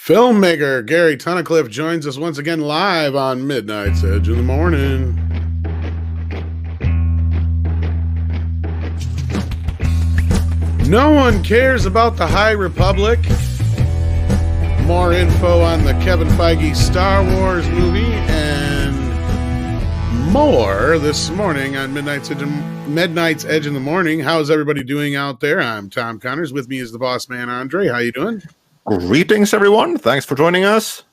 Filmmaker Gary Tunnicliffe joins us once again live on Midnight's Edge in the Morning. No one cares about the High Republic. More info on the Kevin Feige Star Wars movie and more this morning on Midnight's Edge in the Morning. How's everybody doing out there? I'm Tom Connors. With me is the boss man, Andre. How you doing? Greetings, everyone. Thanks for joining us.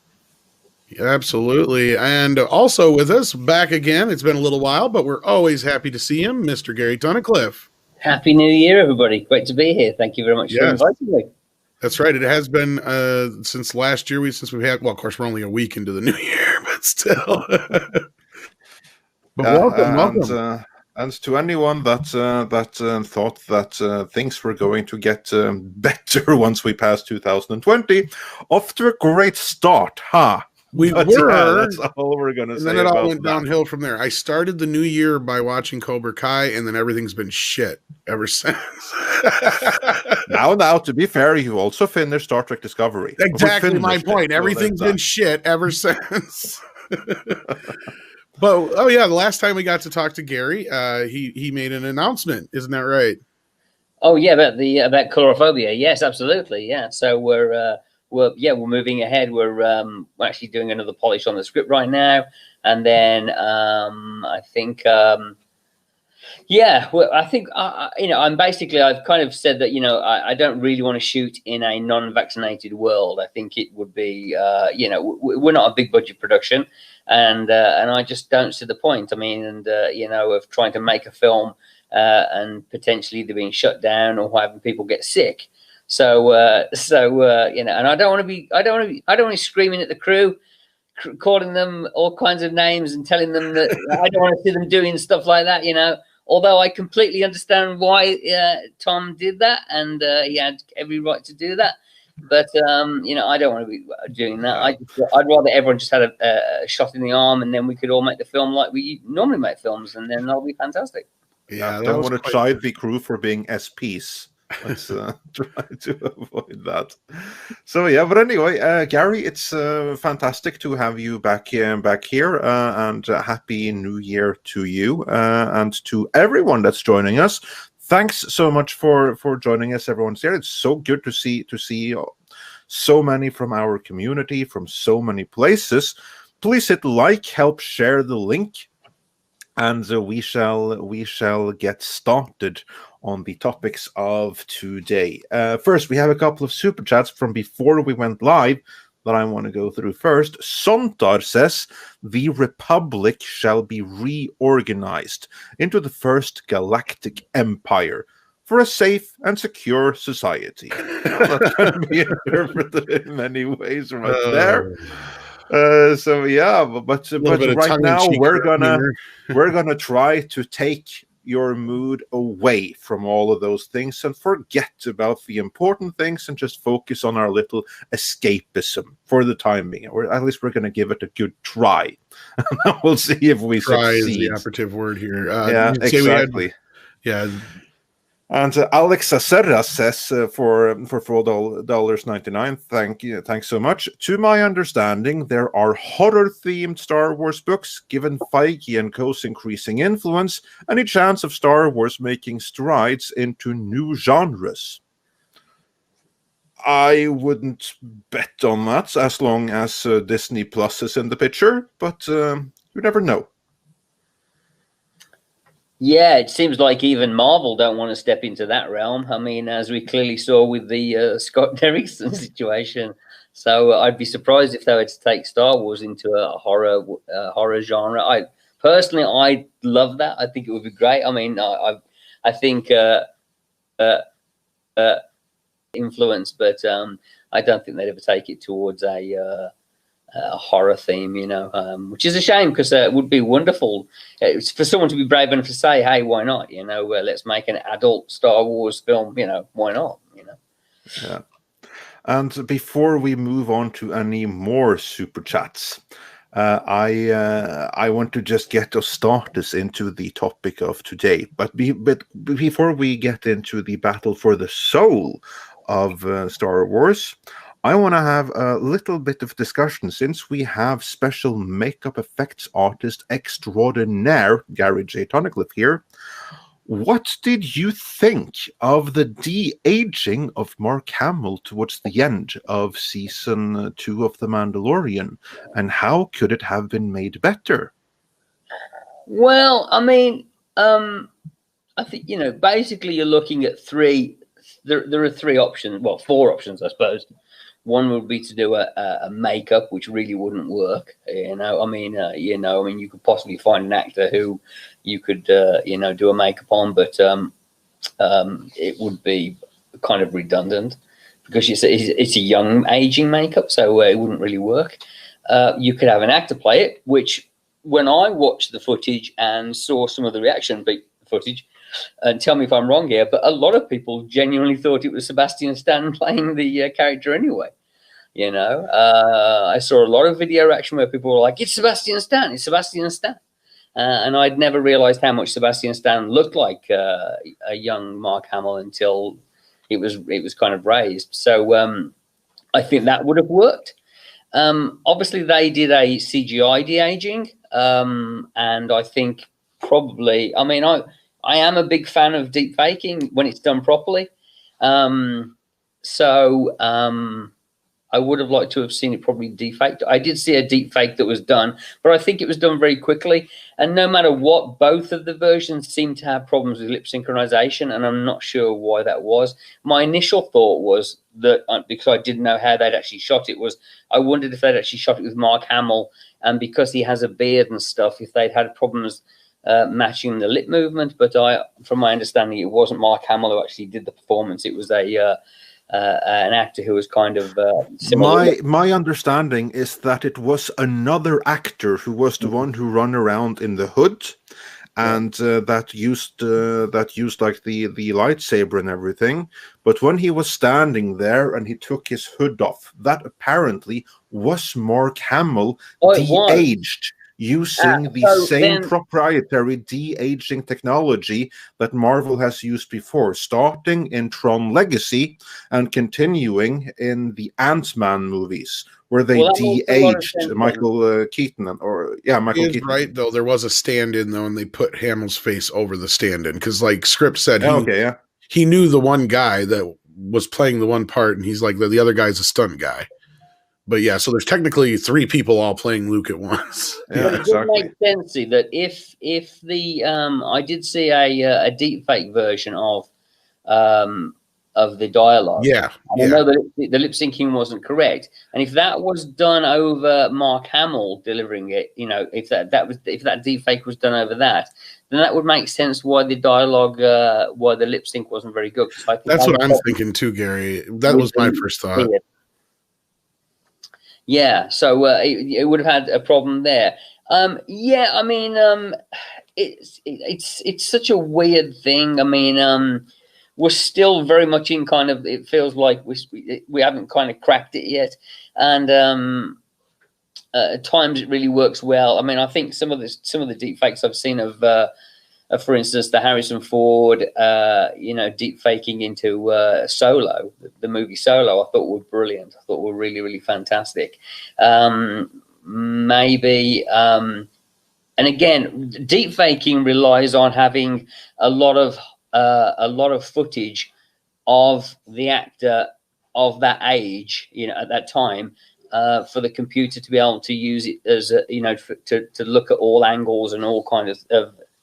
Absolutely. And also with us, back again, it's been a little while, but we're always happy to see him, Mr. Gary Tunnicliffe. Happy New Year, everybody. Great to be here. Thank you very much for inviting me. That's right. It has been since last year, since we've had, well, of course, we're only a week into the new year, but still. But welcome. And to anyone that thought that things were going to get better once we passed 2020, off to a great start, huh? We were. That's all we're going to say. And then it all went downhill from there. I started the new year by watching Cobra Kai, and then everything's been shit ever since. Now, to be fair, you also finished Star Trek Discovery. Exactly my point. Everything's been shit ever since. But the last time we got to talk to Gary, he made an announcement, isn't that right? Oh yeah, about chlorophobia. Yes, absolutely. Yeah. So we're moving ahead. We're actually doing another polish on the script right now, and then I think I'm basically I've kind of said that I don't really want to shoot in a non-vaccinated world. I think it would be we're not a big budget production. And I just don't see the point. I mean, of trying to make a film and potentially either being shut down or having people get sick. So and I don't want to be screaming at the crew, calling them all kinds of names and telling them that I don't want to see them doing stuff like that. Although I completely understand why Tom did that, and he had every right to do that. But I don't want to be doing that. I'd rather everyone just had a shot in the arm, and then we could all make the film like we normally make films, and then that'll be fantastic. Yeah, I don't want to chide the crew for being SPs. Let's try to avoid that. So but anyway, Gary, it's fantastic to have you back here, and happy New Year to you and to everyone that's joining us. Thanks so much for joining us, everyone's here. It's so good to see so many from our community, from so many places. Please hit like, help share the link, and we shall get started on the topics of today. First, we have a couple of super chats from before we went live that I want to go through first. Sontar says, the Republic shall be reorganized into the first galactic empire for a safe and secure society. That can be interpreted in many ways right there. But right now we're gonna try to take your mood away from all of those things and forget about the important things and just focus on our little escapism for the time being. Or at least we're going to give it a good try. We'll see if we try succeed. Is the operative word here. Exactly. And Alex Acerra says for $4.99, thanks so much. To my understanding, there are horror-themed Star Wars books. Given Feige and Co.'s increasing influence, any chance of Star Wars making strides into new genres? I wouldn't bet on that as long as Disney Plus is in the picture, but you never know. Yeah, it seems like even Marvel don't want to step into that realm. I mean, as we clearly saw with the Scott Derrickson situation. So I'd be surprised if they were to take Star Wars into a horror genre. I love that. I think it would be great. I mean, I think influence, but I don't think they'd ever take it towards a horror theme, which is a shame because it would be wonderful for someone to be brave enough to say, hey, why not? Let's make an adult Star Wars film, why not? Yeah. And before we move on to any more super chats, I want to just get us started into the topic of today. But before we get into the battle for the soul of Star Wars, I want to have a little bit of discussion since we have special makeup effects artist extraordinaire Gary J. Tunnicliffe here. What did you think of the de-aging of Mark Hamill towards the end of season 2 of The Mandalorian, and how could it have been made better? Well, I mean, I think, you know, basically you're looking at three. There are three options. Well, four options, I suppose. One would be to do a makeup, which really wouldn't work. You know, I mean, you could possibly find an actor who you could, do a makeup on, but it would be kind of redundant because it's a young aging makeup, so it wouldn't really work. You could have an actor play it, which when I watched the footage and saw some of the reaction footage, and tell me if I'm wrong here, but a lot of people genuinely thought it was Sebastian Stan playing the character anyway. You know, I saw a lot of video reaction where people were like, "It's Sebastian Stan! It's Sebastian Stan!" And I'd never realized how much Sebastian Stan looked like a young Mark Hamill until it was kind of raised. So I think that would have worked. Obviously, they did a CGI de-aging, and I think probably, I mean, I am a big fan of deep faking when it's done properly. I would have liked to have seen it probably defaked. I did see a deep fake that was done, but I think it was done very quickly. And no matter what, both of the versions seem to have problems with lip synchronization, and I'm not sure why that was. My initial thought was that, because I didn't know how they'd actually shot it, was I wondered if they'd actually shot it with Mark Hamill, and because he has a beard and stuff, if they'd had problems matching the lip movement. But from my understanding, it wasn't Mark Hamill who actually did the performance. It was an actor who was kind of similar. My understanding is that it was another actor who was the one who ran around in the hood, and that used like the lightsaber and everything. But when he was standing there and he took his hood off, that apparently was Mark Hamill de-aged, using the same proprietary de-aging technology that Marvel has used before, starting in Tron Legacy and continuing in the Ant-Man movies, where they de-aged Michael Keaton. Michael Keaton. Right, though, there was a stand-in, though, and they put Hamill's face over the stand-in, because, like, Script said he knew the one guy that was playing the one part, and he's like, the other guy's a stunt guy. But yeah, so there's technically three people all playing Luke at once. Yeah, exactly. It makes sense that if the I did see a deep fake version of the dialogue. Yeah, I know that the lip syncing wasn't correct, and if that was done over Mark Hamill delivering it, you know, if that deep fake was done over that, then that would make sense why the dialogue, why the lip sync wasn't very good. I think that's what I'm thinking too, Gary. That was my first thought. Yeah, so it would have had a problem there. Yeah, I mean, it's such a weird thing. I mean, we're still very much in kind of, it feels like we haven't kind of cracked it yet, and at times it really works well. I mean, I think some of the deep fakes I've seen of for instance, the Harrison Ford, deep faking into Solo, the movie Solo, I thought were brilliant. I thought were really, really fantastic. Maybe, and again, deep faking relies on having a lot of footage of the actor of that age, you know, at that time, for the computer to be able to use it as to look at all angles and all kind of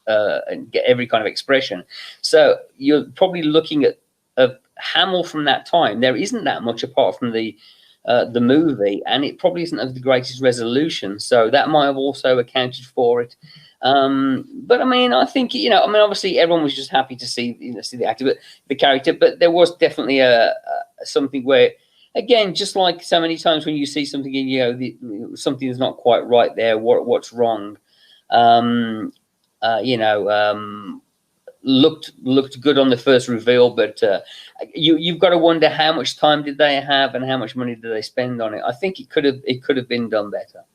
and get every kind of expression. So you're probably looking at Hamill from that time. There isn't that much apart from the movie, and it probably isn't of the greatest resolution. So that might have also accounted for it. But I mean, I think, obviously everyone was just happy to see the actor, but the character. But there was definitely something where, again, just like so many times when you see something and something is not quite right there. What's wrong? Looked good on the first reveal, but you've got to wonder how much time did they have and how much money did they spend on it. I think it could have been done better.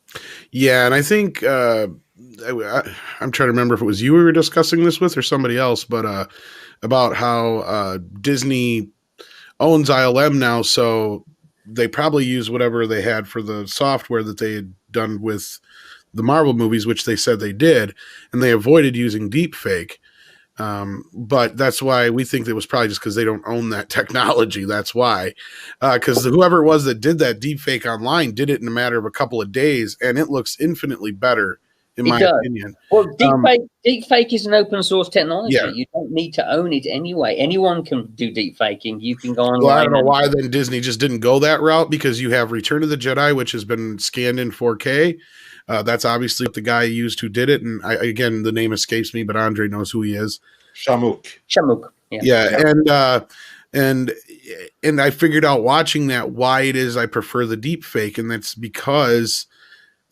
Yeah, and I think I'm trying to remember if it was you we were discussing this with or somebody else, but about how Disney owns ILM now, so they probably used whatever they had for the software that they had done with the Marvel movies, which they said they did, and they avoided using deepfake. But that's why we think it was probably just because they don't own that technology. That's why, because whoever it was that did that deepfake online did it in a matter of a couple of days, and it looks infinitely better, in my opinion. Well, deepfake is an open source technology. Yeah. You don't need to own it anyway. Anyone can do deepfaking. You can go online. Well, I don't know why then Disney just didn't go that route, because you have Return of the Jedi, which has been scanned in 4K. That's obviously what the guy used who did it. And again, the name escapes me, but Andre knows who he is. Shamook. Yeah. And I figured out watching that why it is I prefer the deepfake, and that's because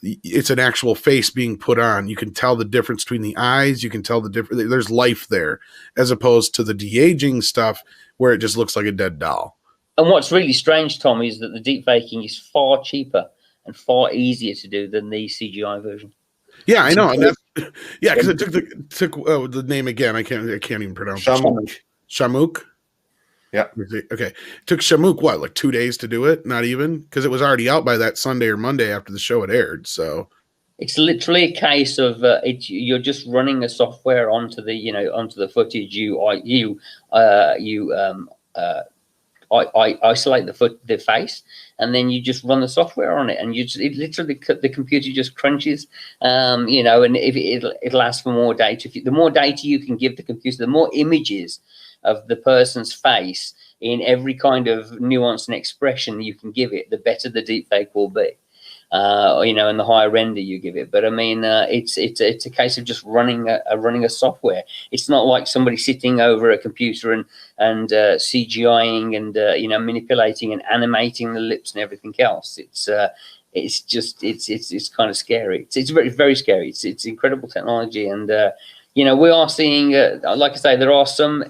it's an actual face being put on. You can tell the difference between the eyes. You can tell the difference. There's life there, as opposed to the de-aging stuff where it just looks like a dead doll. And what's really strange, Tom, is that the deepfaking is far cheaper and far easier to do than the CGI version. Yeah, I know. And that's, yeah, because it took the name again. I can't even pronounce Shamook. Shamook. Yeah. Okay. It took Shamook like 2 days to do it? Not even, because it was already out by that Sunday or Monday after the show had aired. So it's literally a case of you're just running a software onto the footage. You isolate the face, and then you just run the software on it, and it literally the computer just crunches, and if it'll ask for more data. The more data you can give the computer, the more images of the person's face in every kind of nuance and expression you can give it, the better the deepfake will be. And the higher render you give it. But I mean, it's a case of just running a software. It's not like somebody sitting over a computer and CGIing and manipulating and animating the lips and everything else. It's kind of scary. It's very, very scary. It's incredible technology, and we are seeing, like I say, there are some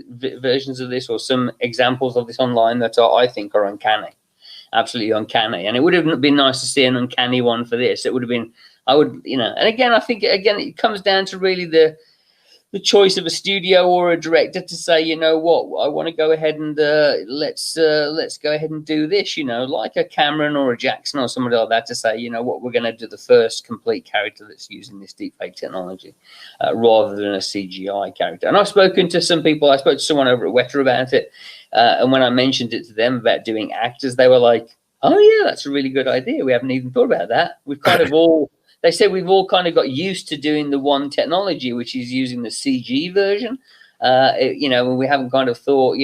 versions of this or some examples of this online that I think are uncanny. Absolutely uncanny, and it would have been nice to see an uncanny one for this. It would have been, and again, I think it comes down to really the choice of a studio or a director to say, you know what, I want to go ahead and let's go ahead and do this, like a Cameron or a Jackson or somebody like that, to say, you know what, we're going to do the first complete character that's using this deepfake technology rather than a CGI character. And I've spoken to some people. I spoke to someone over at Weta about it. And when I mentioned it to them about doing actors, they were like, oh, yeah, that's a really good idea. We haven't even thought about that. We've kind of they said we've all kind of got used to doing the one technology, which is using the CG version. And we haven't kind of thought,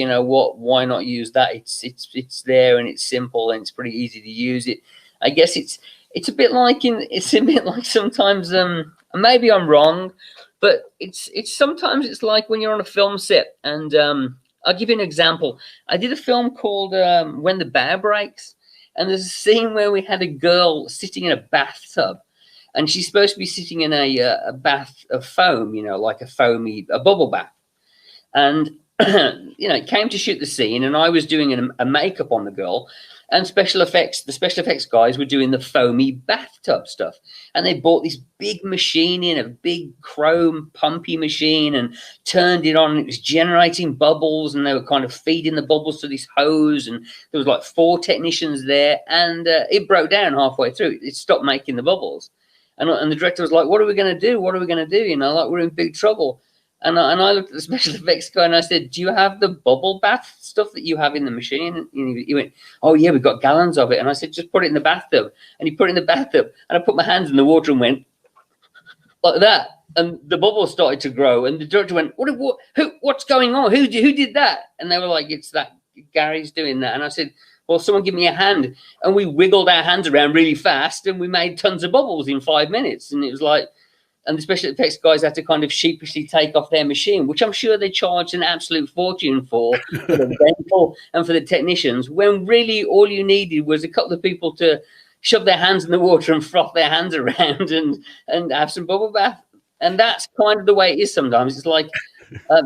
why not use that? It's there and it's simple and it's pretty easy to use it. I guess it's a bit like sometimes, maybe I'm wrong, but it's sometimes it's like when you're on a film set and, I'll give you an example. I did a film called When the Bear Breaks, and there's a scene where we had a girl sitting in a bathtub, and she's supposed to be sitting in a bath of foam, like a bubble bath. And, it came to shoot the scene, and I was doing a makeup on the girl, and the special effects guys were doing the foamy bathtub stuff. And they bought this big machine in, a big chrome pumpy machine, and turned it on, and it was generating bubbles, and they were kind of feeding the bubbles to this hose, and there was like 4 technicians there, and it broke down halfway through. It stopped making the bubbles. And the director was like, what are we going to do? What are we going to do? Like, we're in big trouble. And I looked at the special effects guy and I said, do you have the bubble bath stuff that you have in the machine? And he went, oh, yeah, we've got gallons of it. And I said, just put it in the bathtub. And he put it in the bathtub. And I put my hands in the water and went like that. And the bubbles started to grow. And the director went, what's going on? Who did that? And they were like, it's that Gary's doing that. And I said, well, someone give me a hand. And we wiggled our hands around really fast and we made tons of bubbles in 5 minutes. And it was like, and the special effects guys had to kind of sheepishly take off their machine, which I'm sure they charged an absolute fortune for the rental and for the technicians, when really all you needed was a couple of people to shove their hands in the water and froth their hands around and have some bubble bath. And that's kind of the way it is sometimes. It's like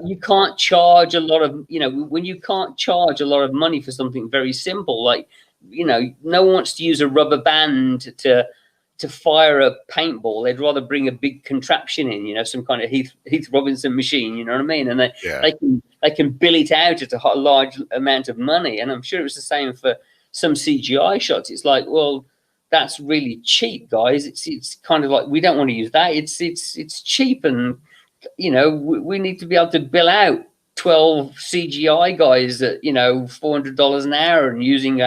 you can't charge a lot of, when you can't charge a lot of money for something very simple, like, no one wants to use a rubber band to fire a paintball. They'd rather bring a big contraption in, some kind of Heath Robinson machine, you know what I mean? And they can bill it out at a large amount of money. And I'm sure it was the same for some CGI shots. It's like, well, that's really cheap, guys. It's kind of like, we don't want to use that. It's cheap, and you know, we need to be able to bill out 12 CGI guys at, you know, $400 an hour, and using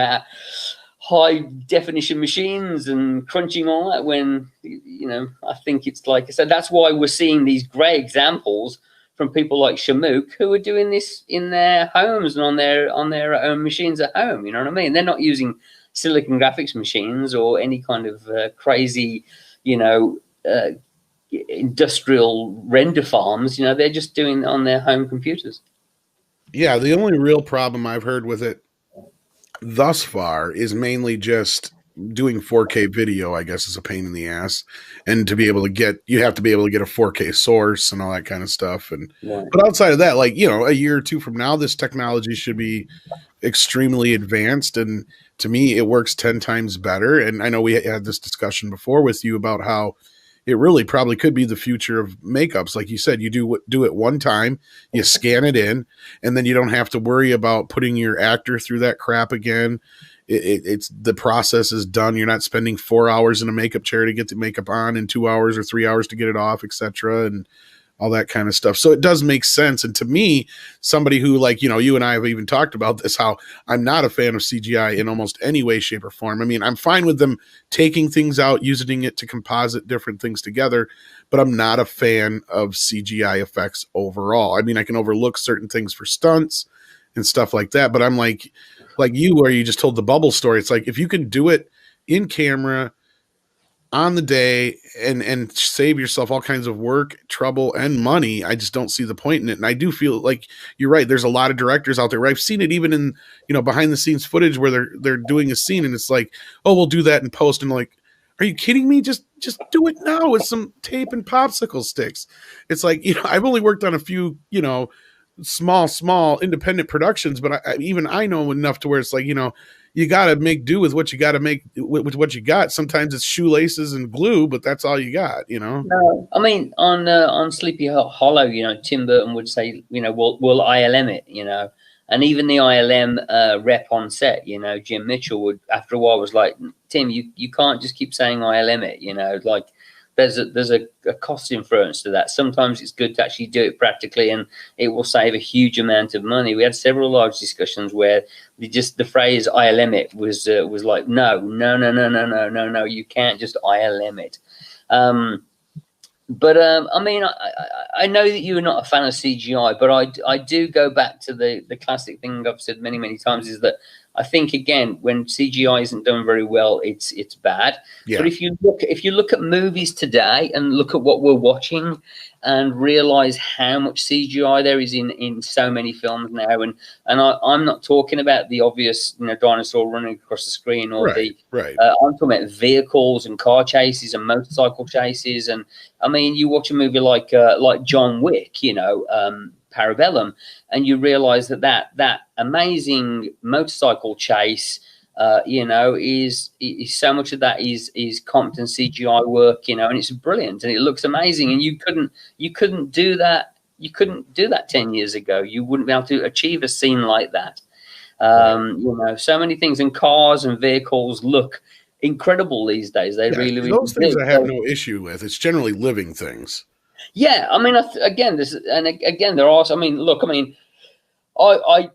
high definition machines and crunching all that, when, you know, I think it's like I said, that's why we're seeing these great examples from people like Shamook, who are doing this in their homes and on their own machines at home. You know what I mean? They're not using silicon graphics machines or any kind of crazy, you know, industrial render farms. You know, they're just doing it on their home computers. Yeah, the only real problem I've heard with it thus far is mainly just doing 4K video, I guess, is a pain in the ass. And to be able to get, you have to be able to get a 4K source and all that kind of stuff. And Right. But outside of that, like, you know, a year or two from now, this technology should be extremely advanced. And to me, it works 10 times better. And I know we had this discussion before with you about how it really probably could be the future of makeups. Like you said, you do it one time, you scan it in, and then you don't have to worry about putting your actor through that crap again. It's the process is done. You're not spending 4 hours in a makeup chair to get the makeup on and 2 hours or 3 hours to get it off, etc. and all that kind of stuff. So it does make sense. And to me, somebody who, like, you know, you and I have even talked about this, how I'm not a fan of CGI in almost any way, shape, or form. I mean, I'm fine with them taking things out, using it to composite different things together, but I'm not a fan of CGI effects overall. I mean, I can overlook certain things for stunts and stuff like that, but I'm like you, where you just told the bubble story. It's like, if you can do it in camera on the day and save yourself all kinds of work, trouble, and money, I just don't see the point in it. And I do feel like you're right. There's a lot of directors out there, where I've seen it even in, you know, behind the scenes footage where they're doing a scene and it's like, oh, we'll do that in post. And like, are you kidding me? Just do it now with some tape and popsicle sticks. It's like, you know, I've only worked on a few, you know, small independent productions, but I know enough to where it's like, you know, you got to make do with what you got to make with what you got. Sometimes it's shoelaces and glue, but that's all you got, you know? No, I mean, on Sleepy Hollow, you know, Tim Burton would say, you know, we'll ILM it, you know, and even the ILM rep on set, you know, Jim Mitchell would, after a while, was like, Tim, you can't just keep saying ILM it, you know, like, there's a cost inference to that. Sometimes it's good to actually do it practically, and it will save a huge amount of money. We had several large discussions where the phrase ILM it was like, no, you can't just ILM it. But I mean, I know that you're not a fan of CGI, but I do go back to the classic thing I've said many times, is that I think, again, when CGI isn't done very well, it's bad. Yeah. But if you look at movies today and look at what we're watching and realize how much CGI there is in so many films now, and I'm not talking about the obvious, you know, dinosaur running across the screen, or right. I'm talking about vehicles and car chases and motorcycle chases. And I mean, you watch a movie like John Wick, you know, Parabellum, and you realize that amazing motorcycle chase, you know, is so much of that is competent CGI work, you know, and it's brilliant and it looks amazing. And you couldn't do that. You couldn't do that 10 years ago. You wouldn't be able to achieve a scene like that. You know, so many things, and cars and vehicles look incredible these days. They really those things do. I have no issue with. It's generally living things. Yeah, I mean, again, there are. I mean, look, I mean, I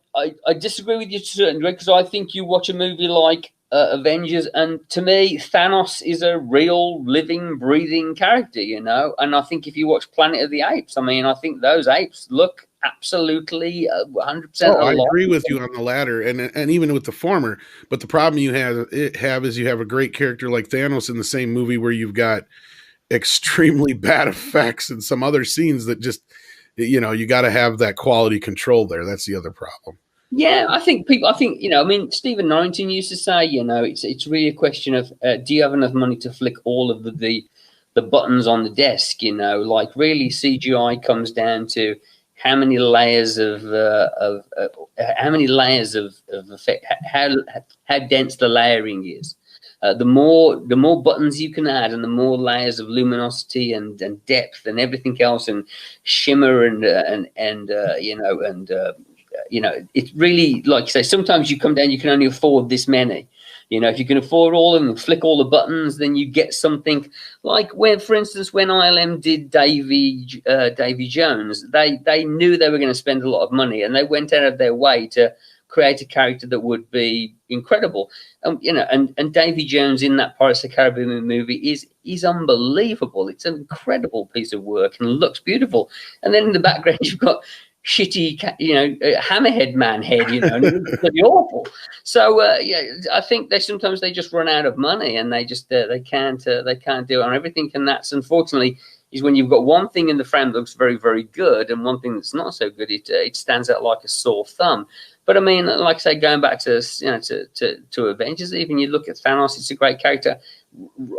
disagree with you to a certain degree, because I think you watch a movie like Avengers, and to me, Thanos is a real, living, breathing character, you know. And I think if you watch Planet of the Apes, I mean, I think those apes look absolutely 100%. Oh, I agree with you on the latter, and even with the former. But the problem you have is you have a great character like Thanos in the same movie, where you've got extremely bad effects and some other scenes that just, you know, you got to have that quality control there. That's the other problem. Yeah, I think, you know, I mean, Stephen Norrington used to say, you know, it's really a question of, do you have enough money to flick all of the buttons on the desk? You know, like, really, CGI comes down to how many layers of effect, how dense the layering is. The more buttons you can add, and the more layers of luminosity and depth and everything else, and shimmer and you know, and you know, it's really, like you say, sometimes you come down, you can only afford this many. You know, if you can afford all of them, flick all the buttons, then you get something like when, for instance, when ILM did Davy Jones, they knew they were going to spend a lot of money, and they went out of their way to create a character that would be incredible. You know, and Davy Jones in that Pirates of the Caribbean movie is unbelievable. It's an incredible piece of work and looks beautiful. And then in the background, you've got shitty, you know, hammerhead man head, you know, and it's bloody awful. So yeah, I think sometimes they just run out of money, and they just they can't do it on everything. And that's unfortunately is when you've got one thing in the frame that looks very, very good and one thing that's not so good, it stands out like a sore thumb. But I mean, like I say, going back to, you know, to Avengers, even you look at Thanos, it's a great character.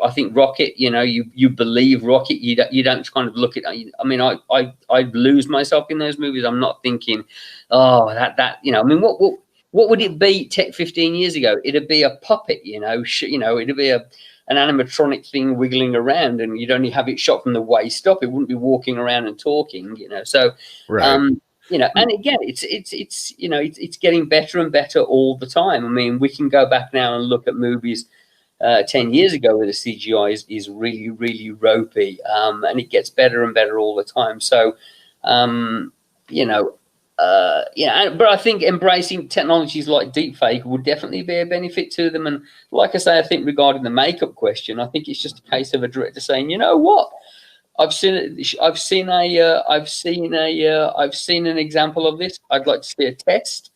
I think Rocket, you know, you believe Rocket, you don't kind of look at. I mean, I lose myself in those movies. I'm not thinking, oh, that you know. I mean, what would it be 15 years ago? It'd be a puppet, you know. It'd be an animatronic thing wiggling around, and you'd only have it shot from the waist up. It wouldn't be walking around and talking, you know. So, right. You know, and again, it's you know, it's getting better and better all the time. I mean, we can go back now and look at movies 10 years ago where the CGI is really, really ropey, and it gets better and better all the time. So, you know, yeah, but I think embracing technologies like deepfake would definitely be a benefit to them. And like I say, I think regarding the makeup question, I think it's just a case of a director saying, you know what? I've seen an example of this. I'd like to see a test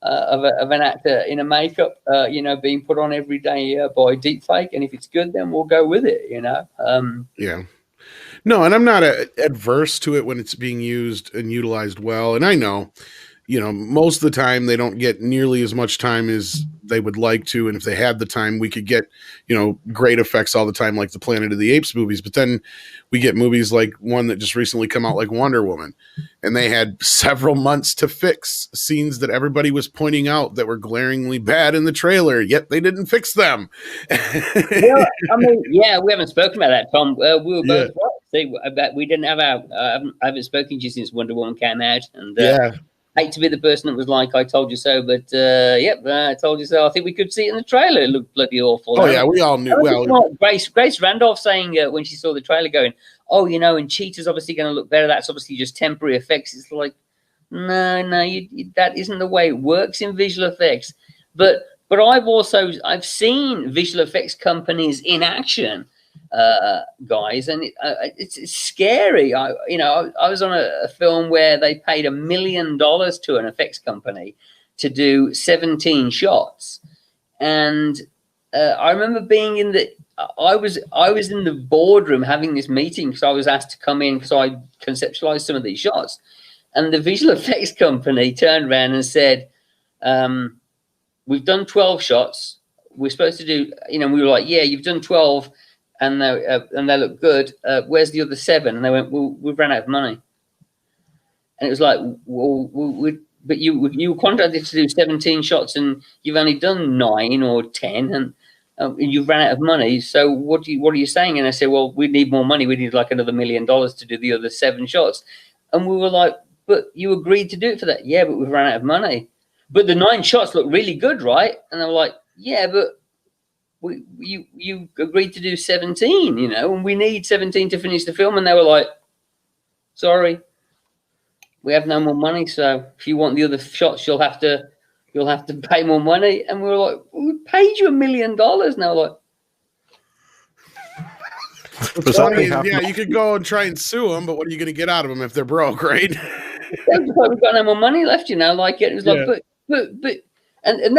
of an actor in a makeup, you know, being put on every day by deepfake, and if it's good, then we'll go with it. You know. Yeah. No, and I'm not adverse to it when it's being used and utilized well. And I know, you know, most of the time they don't get nearly as much time as they would like to. And if they had the time, we could get, you know, great effects all the time, like the Planet of the Apes movies. But then we get movies like one that just recently come out, like Wonder Woman, and they had several months to fix scenes that everybody was pointing out that were glaringly bad in the trailer, yet they didn't fix them. Well, I mean, yeah, we haven't spoken about that, Tom. We were both right. See, we didn't have I haven't spoken to you since Wonder Woman came out, and hate to be the person that was like, I told you so, but yep, I told you so. I think we could see it in the trailer. It looked bloody awful. Oh, yeah, we all knew. Well, Grace Randolph saying when she saw the trailer going, oh, you know, and Cheetah's obviously going to look better. That's obviously just temporary effects. It's like, no, that isn't the way it works in visual effects. But I've seen visual effects companies in action, guys, and it's scary. I was on a film where they paid $1 million to an effects company to do 17 shots, and I remember being in the. I was in the boardroom having this meeting because I was asked to come in because I conceptualized some of these shots, and the visual effects company turned around and said, "We've done 12 shots. We're supposed to do." You know, we were like, "Yeah, you've done 12." And they look good. Where's the other 7? And they went, well, we've run out of money. And it was like, well, but you were contracted to do 17 shots, and you've only done 9 or 10, and you've run out of money. So what are you saying? And I said, well, we need more money. We need like another $1 million to do the other 7 shots. And we were like, but you agreed to do it for that. Yeah, but we've run out of money. But the 9 shots look really good, right? And they were like, yeah, but you agreed to do 17, you know, and we need 17 to finish the film. And they were like, sorry, we have no more money. So if you want the other shots, you'll have to pay more money. And we were like, we paid you $1 million. Now, like, yeah, you could go and try and sue them, but what are you going to get out of them if they're broke, right? We've got no more money left, you know. Like it was like, but. And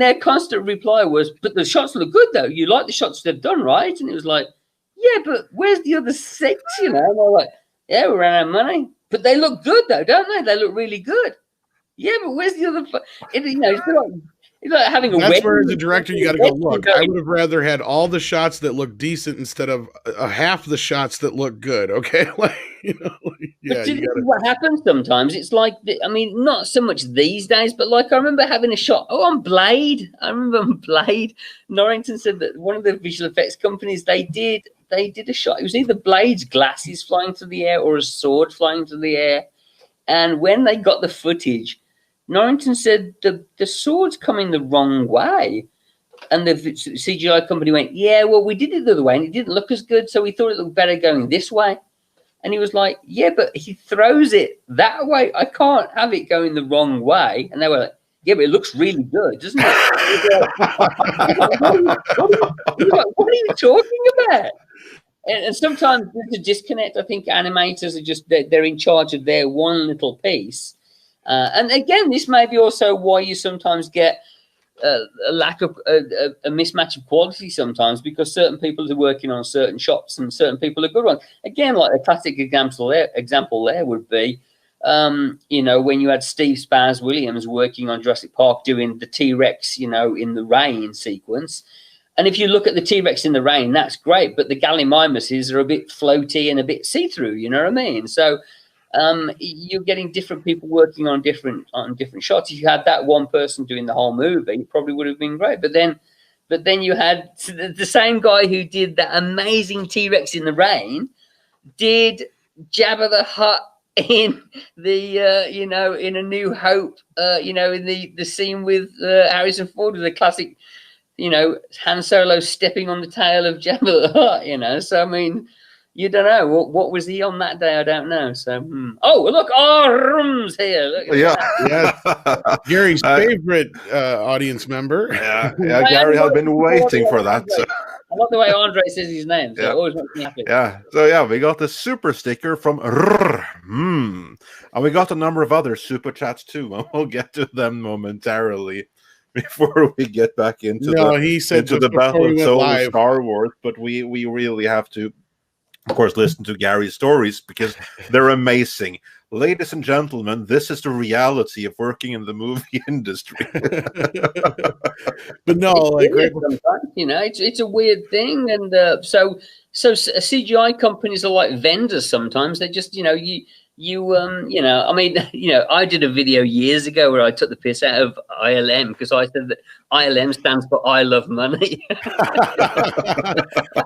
their constant reply was, but the shots look good, though. You like the shots they've done, right? And it was like, yeah, but where's the other 6, you know? And they're like, yeah, we ran out of money. But they look good, though, don't they? They look really good. Yeah, but where's the other... You know, it's like having a wedding. That's where, as a director, you got to go, look, I would have rather had all the shots that look decent instead of half the shots that look good, okay? Like, you know, yeah. But what happens sometimes, it's like, I mean, not so much these days, but like I remember having a shot, on Blade. I remember on Blade, Norrington said that one of the visual effects companies, they did a shot. It was either Blade's glasses flying through the air or a sword flying through the air. And when they got the footage, Norrington said the sword's coming the wrong way. And the CGI company went, yeah, well, we did it the other way and it didn't look as good, so we thought it looked better going this way. And he was like, yeah, but he throws it that way. I can't have it going the wrong way. And they were like, yeah, but it looks really good, doesn't it? What are you talking about? And sometimes there's a disconnect. I think animators are just, they're in charge of their one little piece. And again, this may be also why you sometimes get a lack of a mismatch of quality sometimes, because certain people are working on certain shots and certain people are good ones. Again, like a classic example there would be, you know, when you had Steve Spaz Williams working on Jurassic Park doing the T-Rex, you know, in the rain sequence. And if you look at the T-Rex in the rain, that's great, but the Gallimimuses are a bit floaty and a bit see-through, you know what I mean? So you're getting different people working on different shots. If you had that one person doing the whole movie, it probably would have been great. But then you had the same guy who did that amazing T-Rex in the rain did Jabba the Hutt in the you know, in A New Hope, you know, in the scene with Harrison Ford, with the classic, you know, Han Solo stepping on the tail of Jabba the Hutt, you know. So I mean, you don't know what was he on that day. I don't know. So oh, look, Rum's here. Look yeah. Gary's favorite audience member. Yeah, Gary had been waiting for that. So. I love the way Andre says his name. So it always makes me happy. Yeah. So yeah, we got the super sticker from and we got a number of other super chats too, and we'll get to them momentarily before we get back into the Battle of Solar Star Wars. But we really have to, of course, listen to Gary's stories because they're amazing. Ladies and gentlemen, this is the reality of working in the movie industry. But no, like, you know, it's a weird thing, and so CGI companies are like vendors sometimes. They just, you know, you know, I mean, you know, I did a video years ago where I took the piss out of ILM because I said that ILM stands for I love money.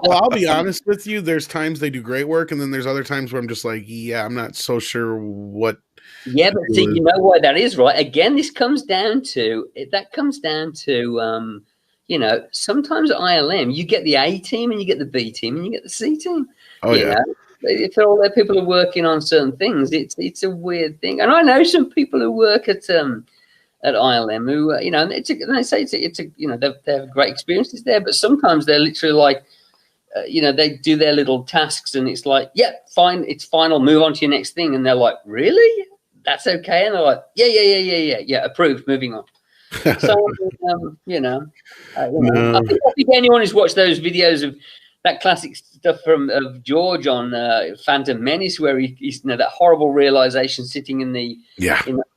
Well, I'll be honest with you. There's times they do great work, and then there's other times where I'm just like, yeah, I'm not so sure what. Yeah, but see, you know why that is, right? Again, this comes down to you know, sometimes at ILM you get the A team and you get the B team and you get the C team. Oh yeah. Know? If all their people are working on certain things, it's a weird thing. And I know some people who work at ILM who you know, and they say it's a you know, they have great experiences there, but sometimes they're literally like, you know, they do their little tasks and it's like, yeah, fine, it's fine, I'll move on to your next thing, and they're like, really? That's okay? And they're like, yeah, approved, moving on. So you know, I think anyone who's watched those videos of that classic stuff of George on Phantom Menace, where he's, you know, that horrible realization sitting in the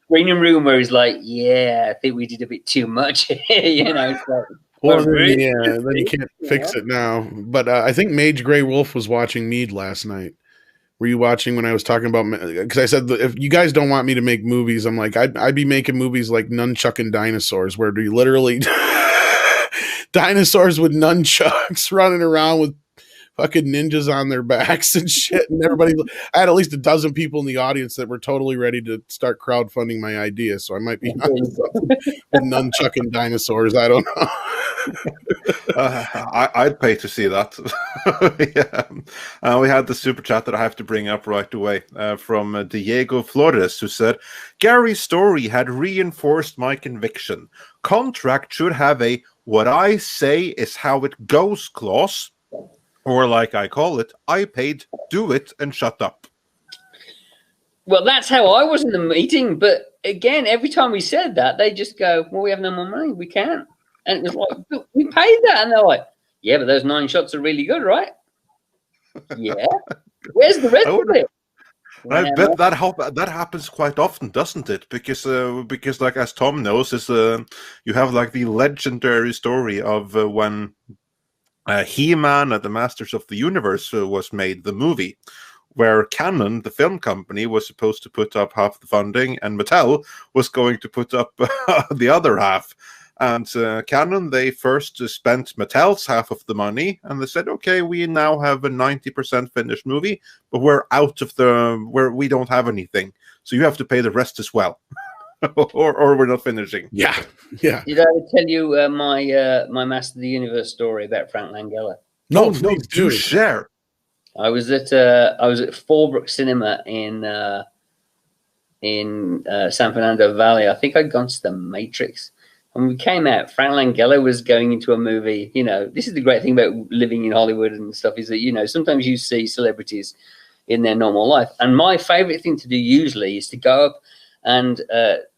screening room where he's like, yeah, I think we did a bit too much. You know, it's like, well, then you can't fix it now. But I think Mage Grey Wolf was watching Mead last night. Were you watching when I was talking about? Because I said, if you guys don't want me to make movies, I'm like, I'd be making movies like Nunchucking Dinosaurs, where you literally dinosaurs with nunchucks running around with fucking ninjas on their backs and shit. And everybody, I had at least a dozen people in the audience that were totally ready to start crowdfunding my idea. So I might be on something with Nunchucking Dinosaurs. I don't know. I'd pay to see that. Yeah. We had the super chat that I have to bring up right away from Diego Flores, who said, Gary's story had reinforced my conviction. Contract should have a "what I say is how it goes" clause. Or like I call it, I paid, do it, and shut up. Well, that's how I was in the meeting. But again, every time we said that, they just go, well, we have no more money. We can't. And it was like, we paid that. And they're like, yeah, but those 9 shots are really good, right? Yeah. Where's the rest of it? I bet that happens quite often, doesn't it? Because like, as Tom knows, is you have like the legendary story of when He-Man and the Masters of the Universe was made, the movie, where Canon, the film company, was supposed to put up half the funding, and Mattel was going to put up the other half. And Canon, they first spent Mattel's half of the money, and they said, okay, we now have a 90% finished movie, but we're out of we don't have anything, so you have to pay the rest as well. or we're not finishing. Yeah, yeah. Did I ever tell you my Master of the Universe story about Frank Langella? No, no, please do share. I was at Fallbrook Cinema in San Fernando Valley. I think I'd gone to the Matrix. When we came out, Frank Langella was going into a movie. You know, this is the great thing about living in Hollywood and stuff, is that, you know, sometimes you see celebrities in their normal life. And my favorite thing to do usually is to go up and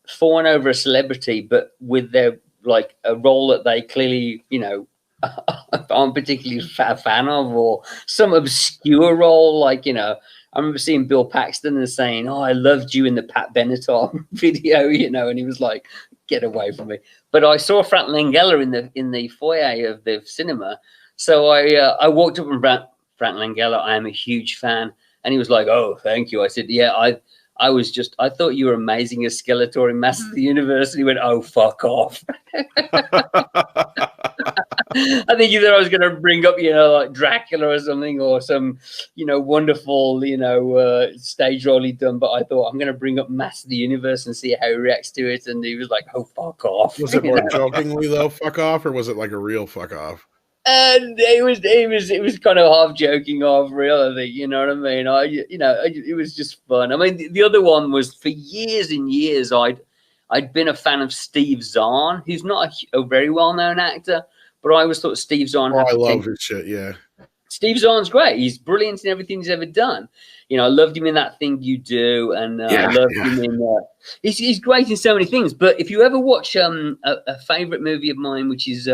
fawn over a celebrity, but with their, like, a role that they clearly, you know, aren't particularly a fan of, or some obscure role. Like, you know, I remember seeing Bill Paxton and saying, "Oh, I loved you in the Pat Benatar video," you know, and he was like, "Get away from me." But I saw Frank Langella in the foyer of the cinema, so I walked up and Frank Langella, I am a huge fan, and he was like, "Oh, thank you." I said, "Yeah, I thought you were amazing as Skeletor in Master of the Universe." And he went, "Oh, fuck off." I think either I was going to bring up, you know, like Dracula or something, or some, you know, wonderful, you know, stage role he'd done. But I thought, I'm going to bring up Master of the Universe and see how he reacts to it. And he was like, "Oh, fuck off." Was it more jokingly though, fuck off, or was it like a real fuck off? And it was kind of half joking, half real. I think, you know what I mean. It was just fun. I mean, the other one was, for years and years, I'd been a fan of Steve Zahn, who's not a very well known actor, but I always thought Steve Zahn. I love his shit. Yeah, Steve Zahn's great. He's brilliant in everything he's ever done. You know, I loved him in That Thing You Do, and I loved him in. He's great in so many things. But if you ever watch a favorite movie of mine, which is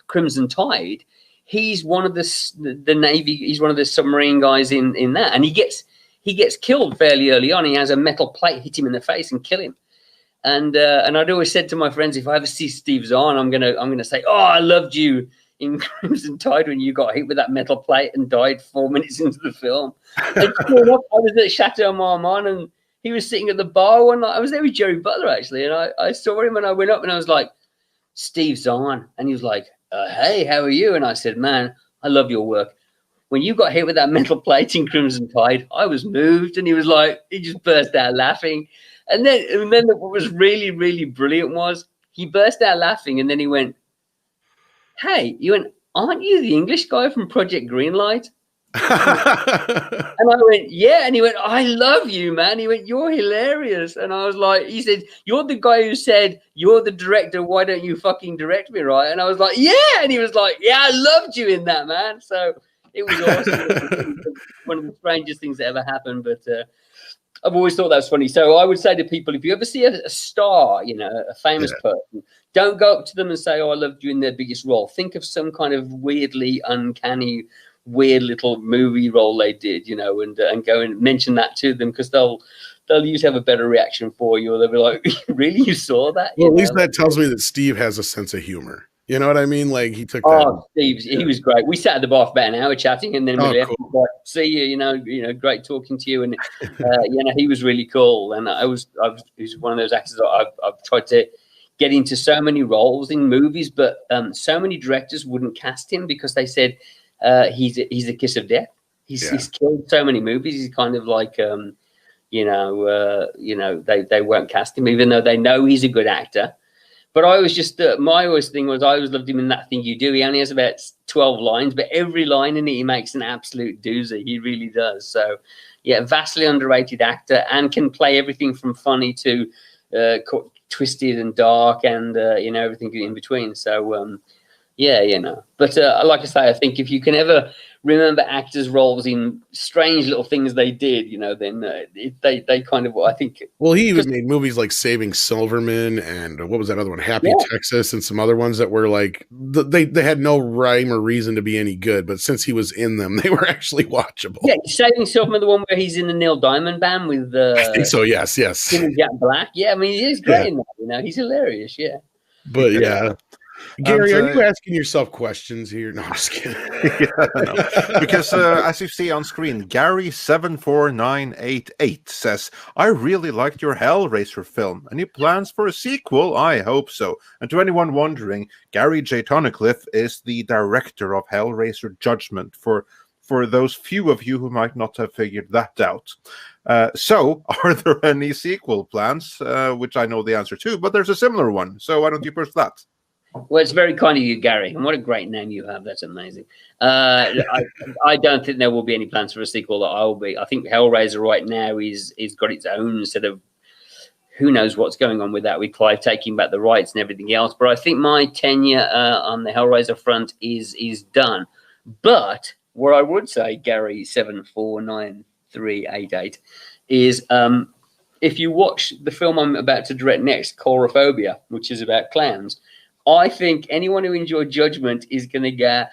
Crimson Tide, he's one of the Navy. He's one of the submarine guys in that, and he gets killed fairly early on. He has a metal plate hit him in the face and kill him. And I'd always said to my friends, if I ever see Steve Zahn, I'm gonna say, "Oh, I loved you in Crimson Tide when you got hit with that metal plate and died 4 minutes into the film." And sure enough, I was at Chateau Marmont, and he was sitting at the bar one night. I was there with Jerry Butler, actually, and I saw him, and I went up and I was like, "Steve Zahn," and he was like, "Hey, how are you?" And I said, "Man, I love your work. When you got hit with that metal plate in Crimson Tide, I was moved." And he was like, he just burst out laughing. And then what was really, really brilliant was he burst out laughing, and then he went, "Hey," you went, "Aren't you the English guy from Project Greenlight?" And I went, "Yeah." And he went, "I love you, man." He went, "You're hilarious." And I was like, he said, "You're the guy who said, you're the director, why don't you fucking direct me, right?" And I was like, "Yeah." And he was like, "Yeah, I loved you in that, man." So it was awesome. One of the strangest things that ever happened, but I've always thought that was funny. So I would say to people, if you ever see a star, you know, a famous person, don't go up to them and say, "Oh, I loved you in their biggest role." Think of some kind of weirdly uncanny, weird little movie role they did, you know, and go and mention that to them, because they'll usually have a better reaction for you, or they'll be like, "Really, you saw that?" Well, at least that tells me that Steve has a sense of humor. You know what I mean? Like, he took that. Oh, Steve, he was great. We sat at the bar for about an hour chatting, and then we left. Cool. Like, "See you, you know, great talking to you." And you know, he was really cool. And he was one of those actors that I've tried to get into so many roles in movies, but so many directors wouldn't cast him because they said he's a kiss of death. He's killed so many movies. He's kind of like they won't cast him, even though they know he's a good actor. But I was just my always thing was I always loved him in That Thing You Do. He only has about 12 lines, but every line in it he makes an absolute doozy. He really does. So yeah, vastly underrated actor, and can play everything from funny to twisted and dark, and everything in between. So yeah, you know. But like I say, I think if you can ever remember actors' roles in strange little things they did, you know, then they kind of, I think. Well, he even made movies like Saving Silverman, and what was that other one, Happy Texas, and some other ones that were like, they had no rhyme or reason to be any good, but since he was in them, they were actually watchable. Yeah, Saving Silverman, the one where he's in the Neil Diamond Band with I think so, yes. Him and Jack Black. Yeah, I mean, he's great in that, you know, he's hilarious, yeah. But yeah. Gary, are you asking yourself questions here? No, I'm just kidding. Because as you see on screen, Gary74988 says, "I really liked your Hellraiser film. Any plans for a sequel? I hope so." And to anyone wondering, Gary J. Tunnicliffe is the director of Hellraiser Judgment for for those few of you who might not have figured that out. So, are there any sequel plans? Which I know the answer to, but there's a similar one. So why don't you push that? Well, it's very kind of you, Gary, and what a great name you have. That's amazing. I don't think there will be any plans for a sequel that I will be. I think Hellraiser right now is got its own sort of, who knows what's going on with that, with Clive taking back the rights and everything else. But I think my tenure on the Hellraiser front is done. But what I would say, Gary 749388, is if you watch the film I'm about to direct next, Chorophobia, which is about clowns, I think anyone who enjoyed Judgment is going to go,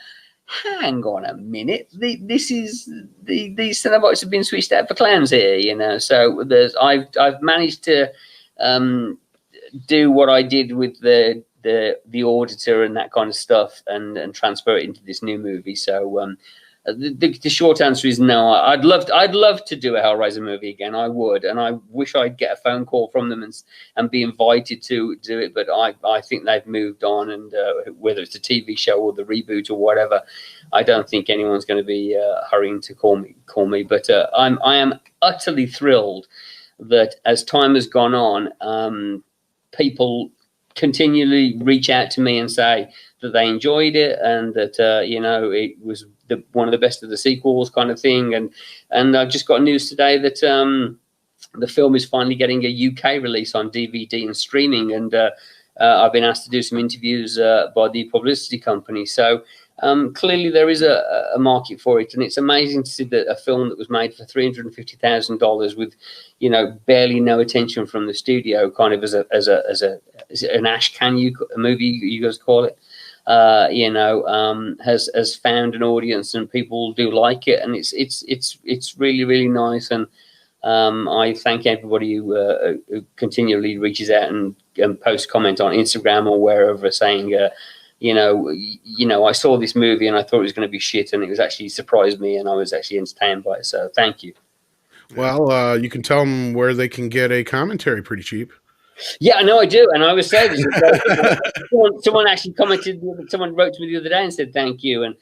hang on a minute, these Cenobites have been switched out for clowns here, you know. So I've managed to do what I did with the Auditor and that kind of stuff, and transfer it into this new movie. So the short answer is no. I'd love to do a Hellraiser movie again. I would, and I wish I'd get a phone call from them and be invited to do it. But I think they've moved on, and whether it's a TV show or the reboot or whatever, I don't think anyone's going to be hurrying to call me. But I am utterly thrilled that as time has gone on, people continually reach out to me and say that they enjoyed it, and that it was one of the best of the sequels, kind of thing. And I've just got news today that the film is finally getting a UK release on DVD and streaming, and I've been asked to do some interviews by the publicity company. So clearly there is a market for it, and it's amazing to see that a film that was made for $350,000 with, barely no attention from the studio, kind of as an ash can movie, you guys call it, has found an audience, and people do like it, and it's really, really nice. And I thank everybody who continually reaches out and posts comment on Instagram or wherever saying, I saw this movie and I thought it was going to be shit, and it was actually surprised me, and I was actually entertained by it. So thank you. Well, you can tell them where they can get a commentary pretty cheap. Yeah, I know I do, and I was saying this. Someone actually commented. Someone wrote to me the other day and said thank you, and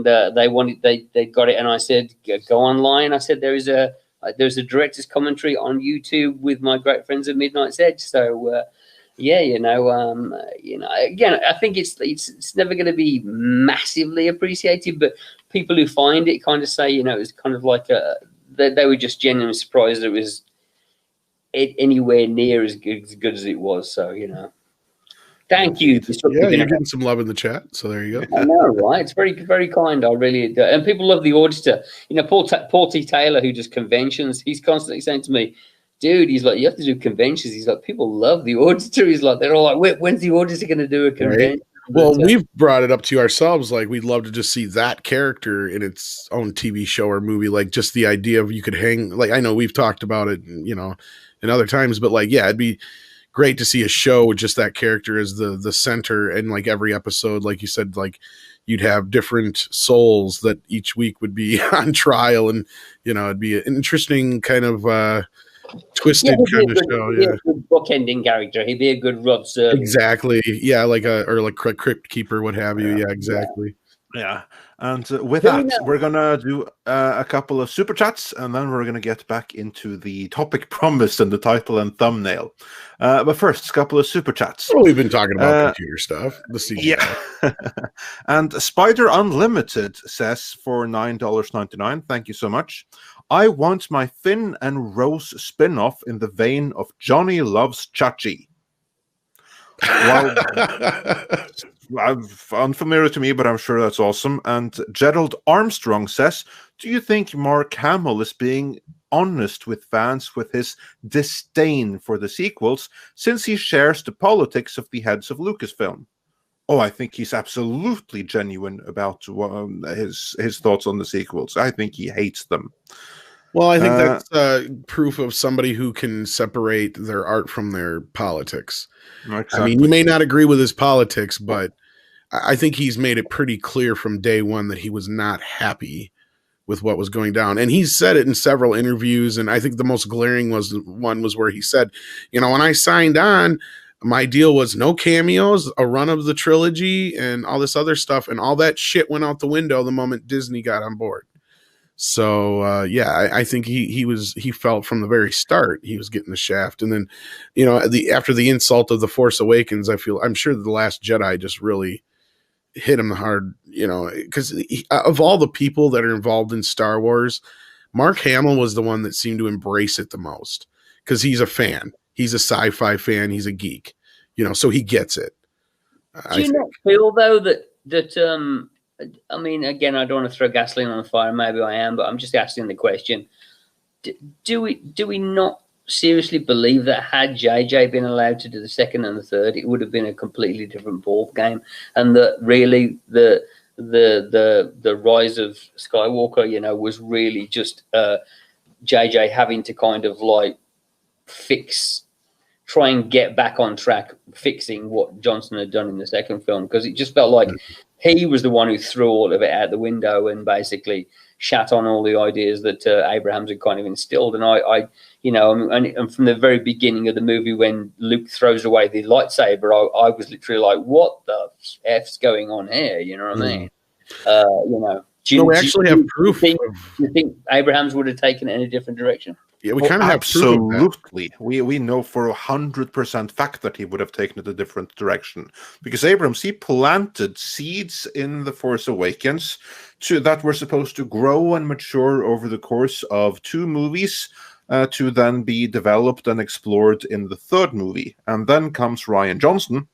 they got it, and I said go online. I said there's a director's commentary on YouTube with my great friends at Midnight's Edge. So again, I think it's never going to be massively appreciated, but people who find it kind of say, it's kind of like they were just genuinely surprised that it was anywhere near as good as it was. So, thank you. Yeah, you're getting some love in the chat, so there you go. I know, right? It's very, very kind. I really do. And people love the Auditor. Paul T. Taylor, who does conventions, he's constantly saying to me, dude, he's like, you have to do conventions. He's like, people love the Auditor. He's like, they're all like, when's the Auditor going to do a convention? Right. Well, we've brought it up to ourselves. Like, we'd love to just see that character in its own TV show or movie. Like, just the idea of you could hang. Like, I know we've talked about it, in other times, but like, yeah, it'd be great to see a show with just that character as the center, and like every episode, like you said, like you'd have different souls that each week would be on trial, and it'd be an interesting kind of twisted kind of show. Yeah, a good bookending character. He'd be a good Rod Serling. Exactly. Yeah, like Crypt Keeper, what have you. Yeah, exactly. Yeah. And with that, we're going to do a couple of super chats, and then we're going to get back into the topic promised in the title and thumbnail. But first, a couple of super chats. Well, we've been talking about computer stuff. The CGI. Yeah. And Spider Unlimited says for $9.99, thank you so much. I want my Finn and Rose spin-off in the vein of Johnny Loves Chachi. Well, unfamiliar to me, but I'm sure that's awesome. And Gerald Armstrong says, do you think Mark Hamill is being honest with fans with his disdain for the sequels, since he shares the politics of the heads of Lucasfilm? Oh, I think he's absolutely genuine about his thoughts on the sequels. I think he hates them. Well, I think that's proof of somebody who can separate their art from their politics. Exactly. I mean, you may not agree with his politics, but I think he's made it pretty clear from day one that he was not happy with what was going down. And he's said it in several interviews, and I think the most glaring was where he said, when I signed on, my deal was no cameos, a run of the trilogy, and all this other stuff, and all that shit went out the window the moment Disney got on board. So yeah, I think he felt from the very start he was getting the shaft, and then, you know, after the insult of the Force Awakens, I'm sure the Last Jedi just really hit him hard, you know, because of all the people that are involved in Star Wars, Mark Hamill was the one that seemed to embrace it the most, because he's a fan, he's a sci-fi fan, he's a geek, you know, so he gets it. Do you not feel though that I mean, again, I don't want to throw gasoline on the fire. Maybe I am, but I'm just asking the question. Do we not seriously believe that had JJ been allowed to do the second and the third, it would have been a completely different ball game, and that really the rise of Skywalker, you know, was really just JJ having to kind of like try and get back on track, fixing what Johnson had done in the second film, because it just felt like he was the one who threw all of it out the window and basically shat on all the ideas that Abrams had kind of instilled. And I you know, and from the very beginning of the movie, when Luke throws away the lightsaber, I was literally like, what the F's going on here? You know what I mean? You know, we actually have proof. Do you think Abrams would have taken it in a different direction? Yeah, we kind of have absolutely. We know for 100% fact that he would have taken it a different direction, because Abrams, he planted seeds in The Force Awakens that were supposed to grow and mature over the course of 2 movies, to then be developed and explored in the 3rd movie. And then comes Rian Johnson,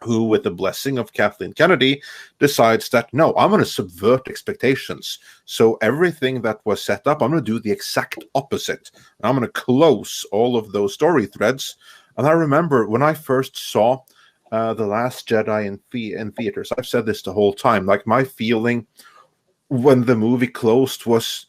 who, with the blessing of Kathleen Kennedy, decides that, no, I'm going to subvert expectations. So everything that was set up, I'm going to do the exact opposite. And I'm going to close all of those story threads. And I remember when I first saw The Last Jedi in theaters, I've said this the whole time, like, my feeling when the movie closed was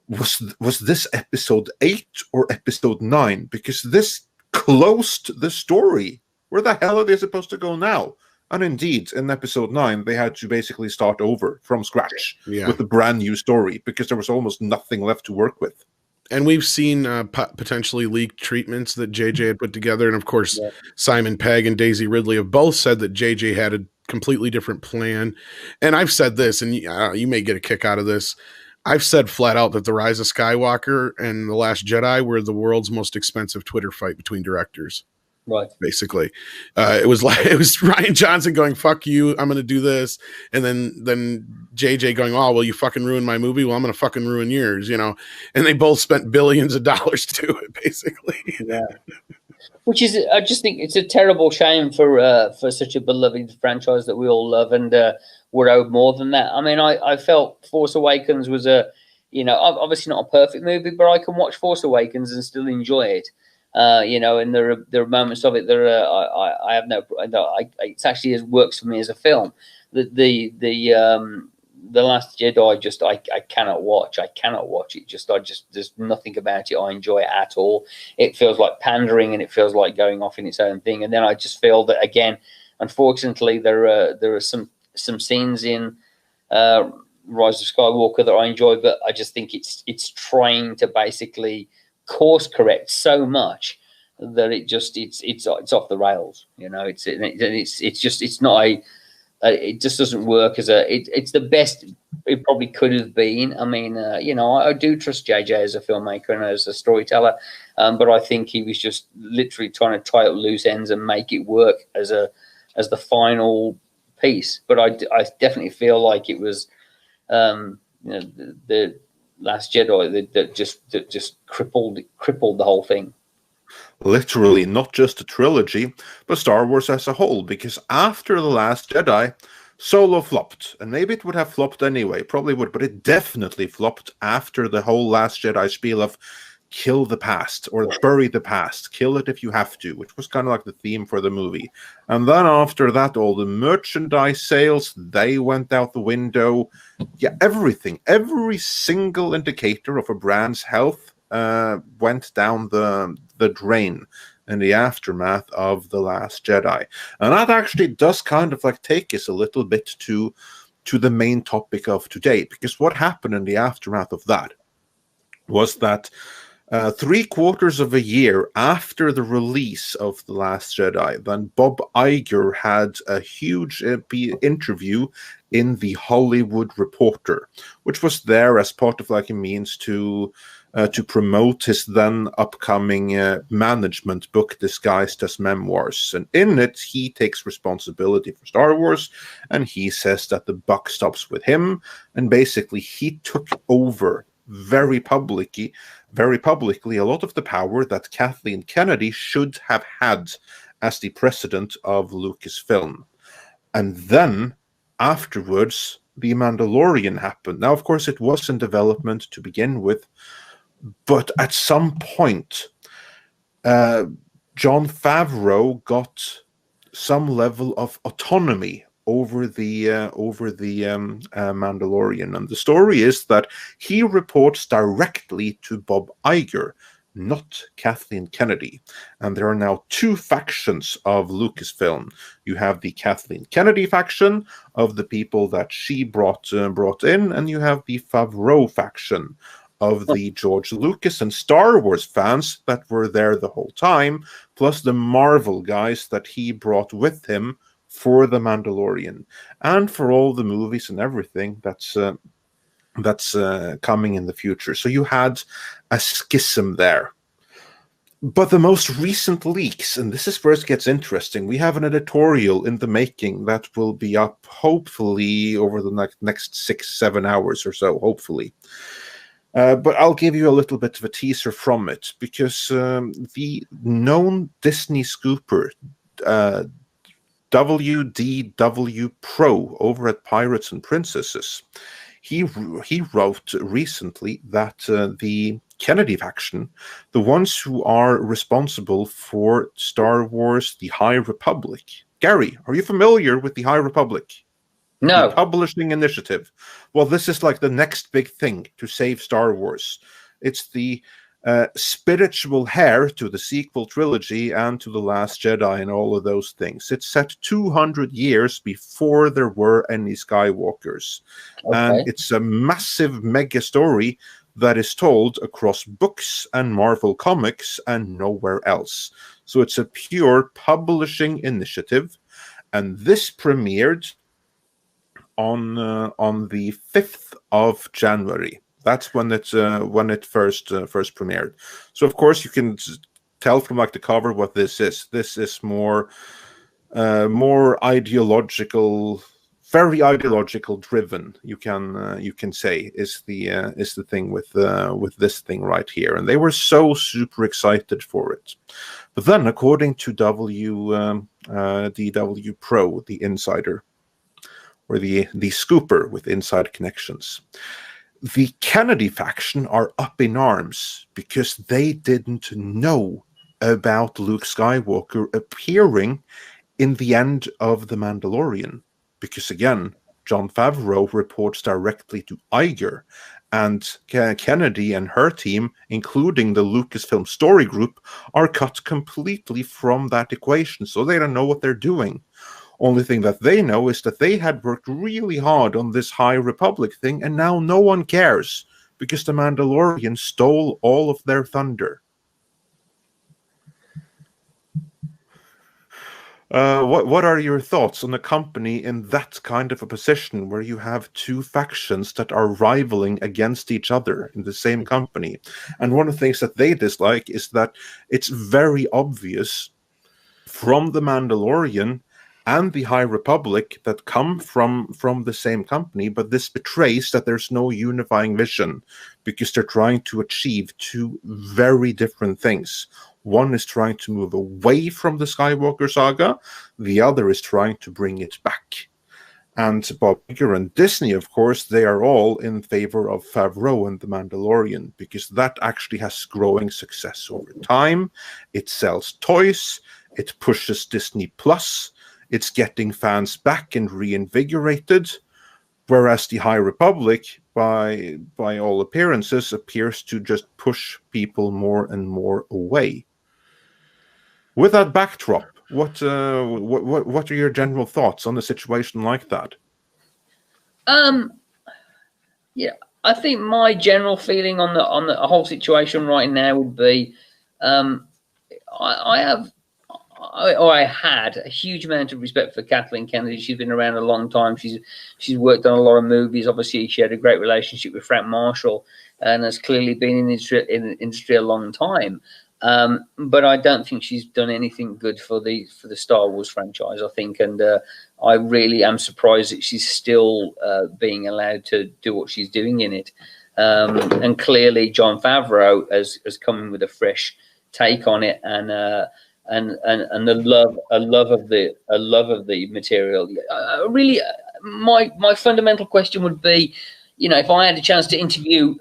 this episode 8 or episode 9? Because this closed the story. Where the hell are they supposed to go now? And indeed, in episode 9, they had to basically start over from scratch with a brand new story, because there was almost nothing left to work with. And we've seen potentially leaked treatments that JJ had put together. And of course, Simon Pegg and Daisy Ridley have both said that JJ had a completely different plan. And I've said this, and you may get a kick out of this. I've said flat out that The Rise of Skywalker and The Last Jedi were the world's most expensive Twitter fight between directors. Right. Basically, it was Rian Johnson going, "Fuck you, I'm going to do this," and then JJ going, "Oh, well, you fucking ruined my movie. Well, I'm going to fucking ruin yours," you know. And they both spent billions of dollars to do it, basically. Yeah. Which is, I just think it's a terrible shame for such a beloved franchise that we all love, and we're owed more than that. I mean, I felt Force Awakens was you know, obviously not a perfect movie, but I can watch Force Awakens and still enjoy it. You know, and there are moments of it that I have it actually works for me as a film. The Last Jedi, I cannot watch. I cannot watch it. There's nothing about it I enjoy at all. It feels like pandering, and it feels like going off in its own thing. And then I just feel that, again, unfortunately, there are some scenes in Rise of Skywalker that I enjoy, but I just think it's trying to basically course correct so much that it's off the rails. You know, it just doesn't work as it's the best it probably could have been. I mean, you know, I do trust JJ as a filmmaker and as a storyteller, but I think he was just literally trying to tie up loose ends and make it work as the final piece. But I definitely feel like it was, you know, the Last Jedi that just crippled the whole thing. Literally, not just the trilogy, but Star Wars as a whole. Because after The Last Jedi, Solo flopped, and maybe it would have flopped anyway, probably would, but it definitely flopped after the whole Last Jedi spiel of kill the past, or bury the past, kill it if you have to, which was kind of like the theme for the movie. And then after that, all the merchandise sales, they went out the window. Yeah, everything, every single indicator of a brand's health went down the drain in the aftermath of The Last Jedi. And that actually does kind of like take us a little bit to the main topic of today, because what happened in the aftermath of that was that 3/4 of a year after the release of The Last Jedi, then Bob Iger had a huge interview in the Hollywood Reporter, which was there as part of like a means to promote his then upcoming management book disguised as memoirs. And in it, he takes responsibility for Star Wars, and he says that the buck stops with him, and basically he took over very publicly a lot of the power that Kathleen Kennedy should have had as the president of Lucasfilm. And then afterwards, The Mandalorian happened. Now, of course, it was in development to begin with, but at some point, Jon Favreau got some level of autonomy over the Mandalorian, and the story is that he reports directly to Bob Iger, not Kathleen Kennedy. And there are now 2 factions of Lucasfilm. You have the Kathleen Kennedy faction of the people that she brought in, and you have the Favreau faction of the George Lucas and Star Wars fans that were there the whole time, plus the Marvel guys that he brought with him for The Mandalorian and for all the movies and everything that's coming in the future. So you had a schism there. But the most recent leaks, and this is where it gets interesting, we have an editorial in the making that will be up hopefully over the next 6-7 hours or so, hopefully. But I'll give you a little bit of a teaser from it, because the known Disney scooper, WDW Pro over at Pirates and Princesses, he wrote recently that the Kennedy faction, the ones who are responsible for Star Wars The High Republic. Gary, are you familiar with The High Republic? No. The publishing initiative. Well, this is like the next big thing to save Star Wars. It's the spiritual heir to the sequel trilogy and to The Last Jedi and all of those things. It's set 200 years before there were any Skywalkers. Okay. And it's a massive mega story that is told across books and Marvel Comics and nowhere else. So it's a pure publishing initiative. And this premiered on the 5th of January. That's when it first premiered. So of course you can tell from like the cover what this is. This is more ideological, very ideological driven. You can say is the thing with this thing right here. And they were so super excited for it. But then, according to DW Pro, the insider, or the scooper with inside connections, the Kennedy faction are up in arms because they didn't know about Luke Skywalker appearing in the end of The Mandalorian. Because again, Jon Favreau reports directly to Iger, and Kennedy and her team, including the Lucasfilm story group, are cut completely from that equation. So they don't know what they're doing. Only thing that they know is that they had worked really hard on this High Republic thing, and now no one cares because the Mandalorian stole all of their thunder. What are your thoughts on a company in that kind of a position where you have 2 factions that are rivaling against each other in the same company? And one of the things that they dislike is that it's very obvious from the Mandalorian and the High Republic that come from the same company, but this betrays that there's no unifying vision because they're trying to achieve 2 very different things. One is trying to move away from the Skywalker saga, the other is trying to bring it back. And Bob Iger and Disney, of course, they are all in favor of Favreau and The Mandalorian because that actually has growing success over time. It sells toys, it pushes Disney Plus, it's getting fans back and reinvigorated, whereas the High Republic, by all appearances, appears to just push people more and more away. With that backdrop, what are your general thoughts on a situation like that? Yeah, I think my general feeling on the whole situation right now would be, I had a huge amount of respect for Kathleen Kennedy. She's been around a long time. She's worked on a lot of movies. Obviously, she had a great relationship with Frank Marshall, and has clearly been in the industry a long time. But I don't think she's done anything good for the Star Wars franchise, I think, and I really am surprised that she's still being allowed to do what she's doing in it. And clearly, Jon Favreau has come in with a fresh take on it, and a love of the material. Really, my fundamental question would be, if I had a chance to interview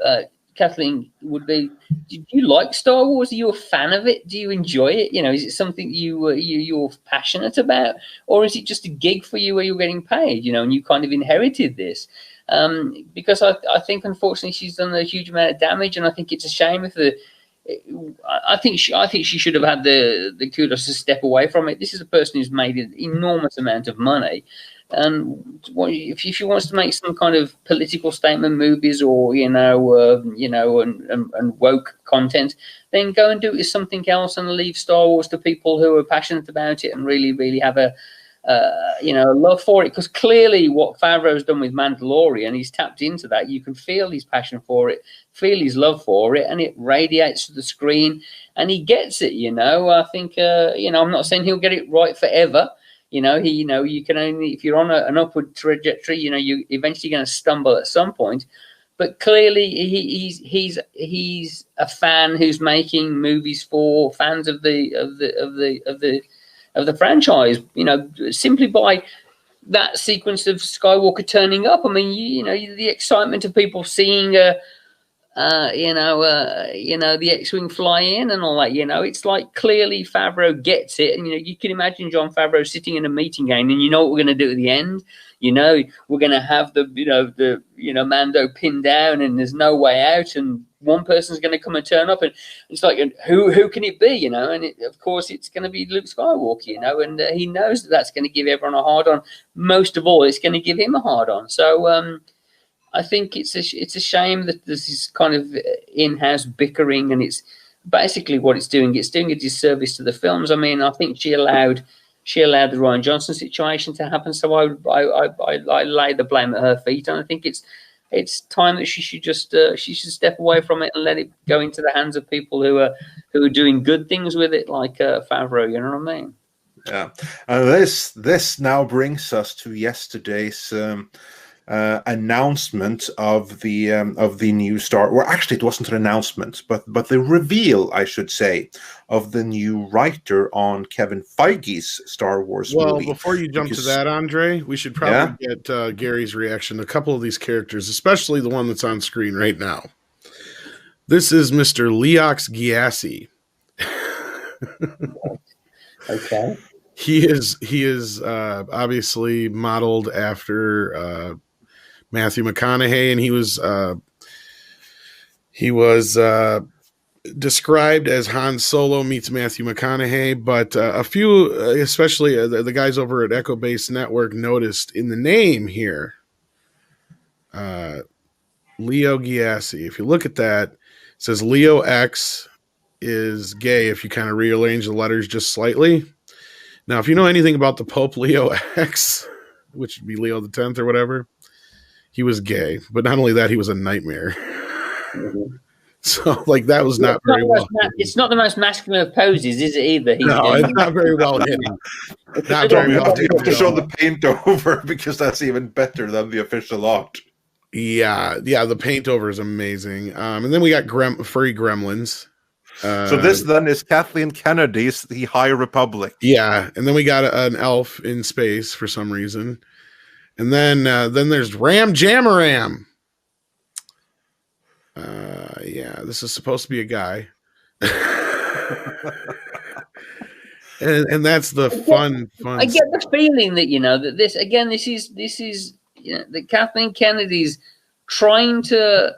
Kathleen, would be, do you like Star Wars? Are you a fan of it? Do you enjoy it? Is it something you're passionate about, or is it just a gig for you where you're getting paid? And you kind of inherited this. Because I think unfortunately she's done a huge amount of damage, and I think it's a shame I think she should have had the kudos to step away from it. This is a person who's made an enormous amount of money, and if she wants to make some kind of political statement movies, or and woke content, then go and do it with something else, and leave Star Wars to people who are passionate about it and really, really have a love for it. Because clearly what Favreau's done with Mandalorian, he's tapped into that. You can feel his passion for it, feel his love for it, and it radiates to the screen, and he gets it. I think I'm not saying he'll get it right forever. You can only, if you're on an upward trajectory, you're eventually going to stumble at some point. But clearly he's a fan who's making movies for fans of the franchise, simply by that sequence of Skywalker turning up. I mean, the excitement of people seeing, the X-Wing fly in and all that, it's like clearly Favreau gets it. And, you can imagine Jon Favreau sitting in a meeting game, and what we're going to do at the end? We're going to have the Mando pinned down, and there's no way out, and one person's going to come and turn up, and it's like, who can it be? And of course it's going to be Luke Skywalker, and he knows that's going to give everyone a hard on. Most of all, it's going to give him a hard on. So I think it's a shame that there's this kind of in-house bickering, and it's basically what it's doing. It's doing a disservice to the films. I mean, I think she allowed the Rian Johnson situation to happen, so I lay the blame at her feet, and I think it's time that she should step away from it and let it go into the hands of people who are doing good things with it, like Favreau. You know what I mean? Yeah. This now brings us to yesterday's announcement of the new Star. Well, actually, it wasn't an announcement, but the reveal, I should say, of the new writer on Kevin Feige's Star Wars movie. Well, before you jump to that, Andre, we should probably get Gary's reaction to a couple of these characters, especially the one that's on screen right now. This is Mr. Leox Gyasi. Okay. He is obviously modeled after Matthew McConaughey, and he was described as Han Solo meets Matthew McConaughey, but a few, especially the guys over at Echo Base Network, noticed in the name here, Leo Gyasi. If you look at that, it says Leo X is gay if you kind of rearrange the letters just slightly. Now, if you know anything about the Pope Leo X, which would be Leo the 10th or whatever, he was gay. But not only that, he was a nightmare. Mm-hmm. So, that was not very well. It's not the most masculine of poses, is it either? No, it's not very well hidden. Not very well hidden. You have to show the paint over, because that's even better than the official art. Yeah, the paint over is amazing. And then we got furry gremlins. So this then is Kathleen Kennedy's The High Republic. Yeah, and then we got an elf in space for some reason. And then there's Ram Jamaram. This is supposed to be a guy. and that's the fun. I get the feeling that that this is that Kathleen Kennedy's trying to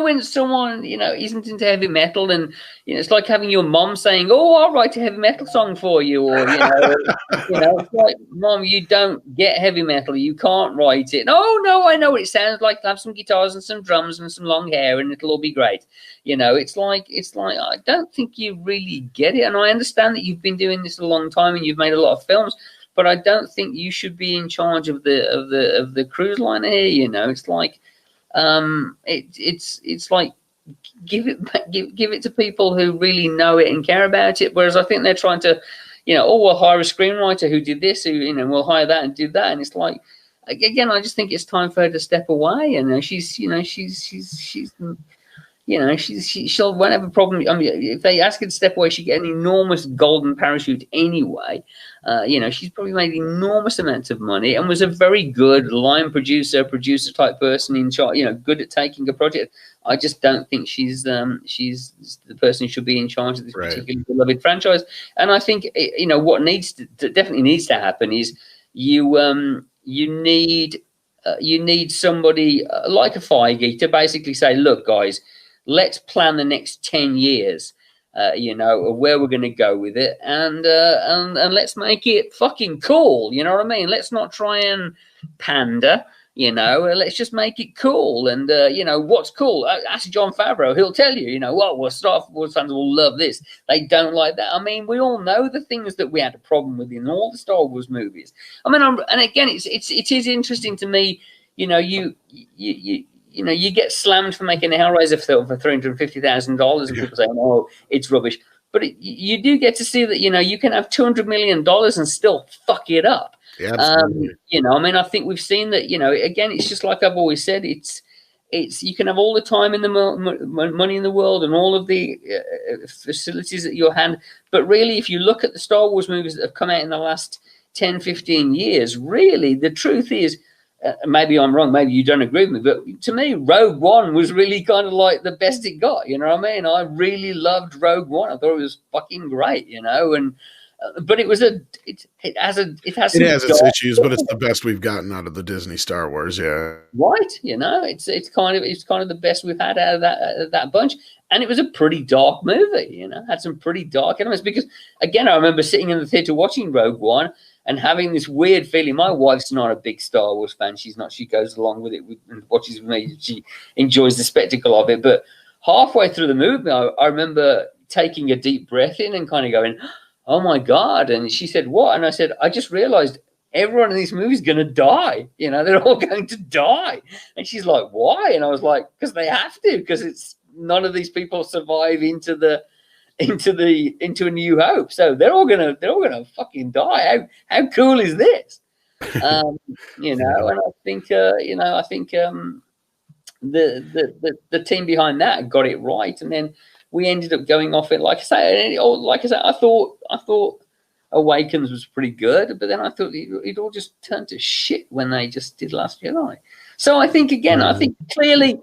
when someone, isn't into heavy metal, and, it's like having your mom saying, oh, I'll write a heavy metal song for you. Or, it's like, Mom, you don't get heavy metal. You can't write it. No, I know what it sounds like. Have some guitars and some drums and some long hair and it'll all be great. It's like, I don't think you really get it. And I understand that you've been doing this a long time and you've made a lot of films, but I don't think you should be in charge of the cruise liner here. It's like, it's like give it to people who really know it and care about it. Whereas I think they're trying to, we'll hire a screenwriter who did this, who we'll hire that and do that. And it's like, again, I just think it's time for her to step away. And she'll won't have a problem. I mean, if they ask her to step away, she get an enormous golden parachute anyway. She's probably made enormous amounts of money and was a very good line producer type person in charge. Good at taking a project. I just don't think she's the person who should be in charge of this particular beloved franchise. And I think what definitely needs to happen is you need somebody like a Feige to basically say, look, guys, let's plan the next 10 years, where we're going to go with it, and let's make it fucking cool. You know what I mean? Let's not try and pander. Let's just make it cool. And what's cool? Ask Jon Favreau; he'll tell you. Well, Star Wars fans will love this. They don't like that. I mean, we all know the things that we had a problem with in all the Star Wars movies. I mean, and again, it is interesting to me. You get slammed for making a Hellraiser film for $350,000, and people say, "Oh, it's rubbish." But you do get to see that you can have $200 million and still fuck it up. Yeah, absolutely. I mean, I think we've seen that. Again, it's just like I've always said. It's you can have all the time in the money in the world and all of the facilities at your hand, but really, if you look at the Star Wars movies that have come out in the last 10, 15 years, really, the truth is. Maybe I'm wrong. Maybe you don't agree with me, but to me, Rogue One was really kind of like the best it got. You know what I mean? I really loved Rogue One. I thought it was fucking great. And but it has its issues, but it's the best we've gotten out of the Disney Star Wars. Yeah, right. It's kind of the best we've had out of that bunch. And it was a pretty dark movie. Had some pretty dark elements because, again, I remember sitting in the theater watching Rogue One. And having this weird feeling, my wife's not a big Star Wars fan. She's not. She goes along with it and watches with me. She enjoys the spectacle of it. But halfway through the movie, I remember taking a deep breath in and kind of going, oh, my God. And she said, what? And I said, I just realized everyone in this movie is going to die. They're all going to die. And she's like, why? And I was like, because they have to, because none of these people survive into A New Hope, so they're all gonna fucking die. How cool is this? And I think the team behind that got it right, and then we ended up going off it. Like I say, I thought Awakens was pretty good, but then I thought it all just turned to shit when they just did Last Jedi. So I think clearly.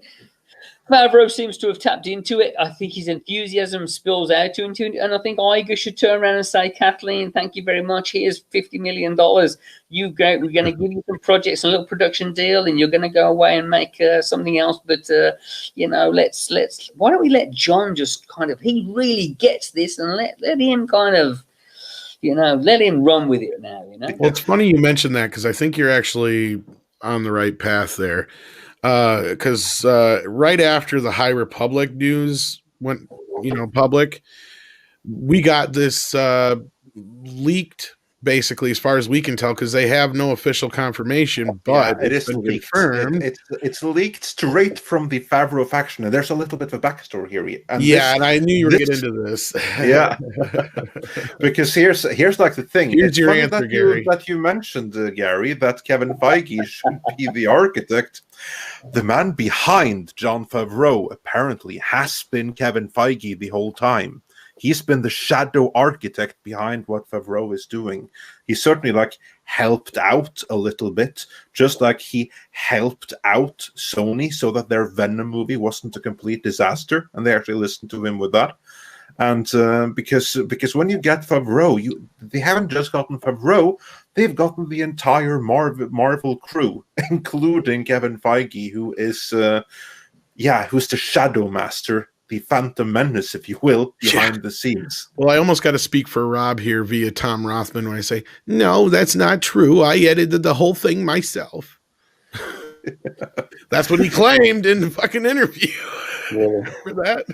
Favreau seems to have tapped into it. I think his enthusiasm spills out into it. And I think Iger should turn around and say, Kathleen, thank you very much. Here's $50 million. We're going to give you some projects, a little production deal, and you're going to go away and make something else. But, why don't we let John just kind of, he really gets this, and let him kind of, let him run with it now, Well, it's funny you mentioned that because I think you're actually on the right path there. Because right after the High Republic news went, public, we got this leaked, basically, as far as we can tell, because they have no official confirmation, but it is leaked. Confirmed. It's leaked straight from the Favreau faction, and there's a little bit of a backstory here. And I knew you were going to get into this. Yeah, because here's like the thing. Here's your answer, Gary. That you mentioned, Gary, that Kevin Feige should be the architect. The man behind Jon Favreau apparently has been Kevin Feige the whole time. He's been the shadow architect behind what Favreau is doing. He certainly helped out a little bit, just like he helped out Sony so that their Venom movie wasn't a complete disaster, and they actually listened to him with that. And because when you get Favreau, they haven't just gotten Favreau, they've gotten the entire Marvel crew, including Kevin Feige, who is who's the Shadow Master, the Phantom Menace, if you will, behind the scenes. Well, I almost got to speak for Rob here via Tom Rothman when I say, no, that's not true. I edited the whole thing myself. That's what he claimed in the fucking interview. Yeah. Remember that?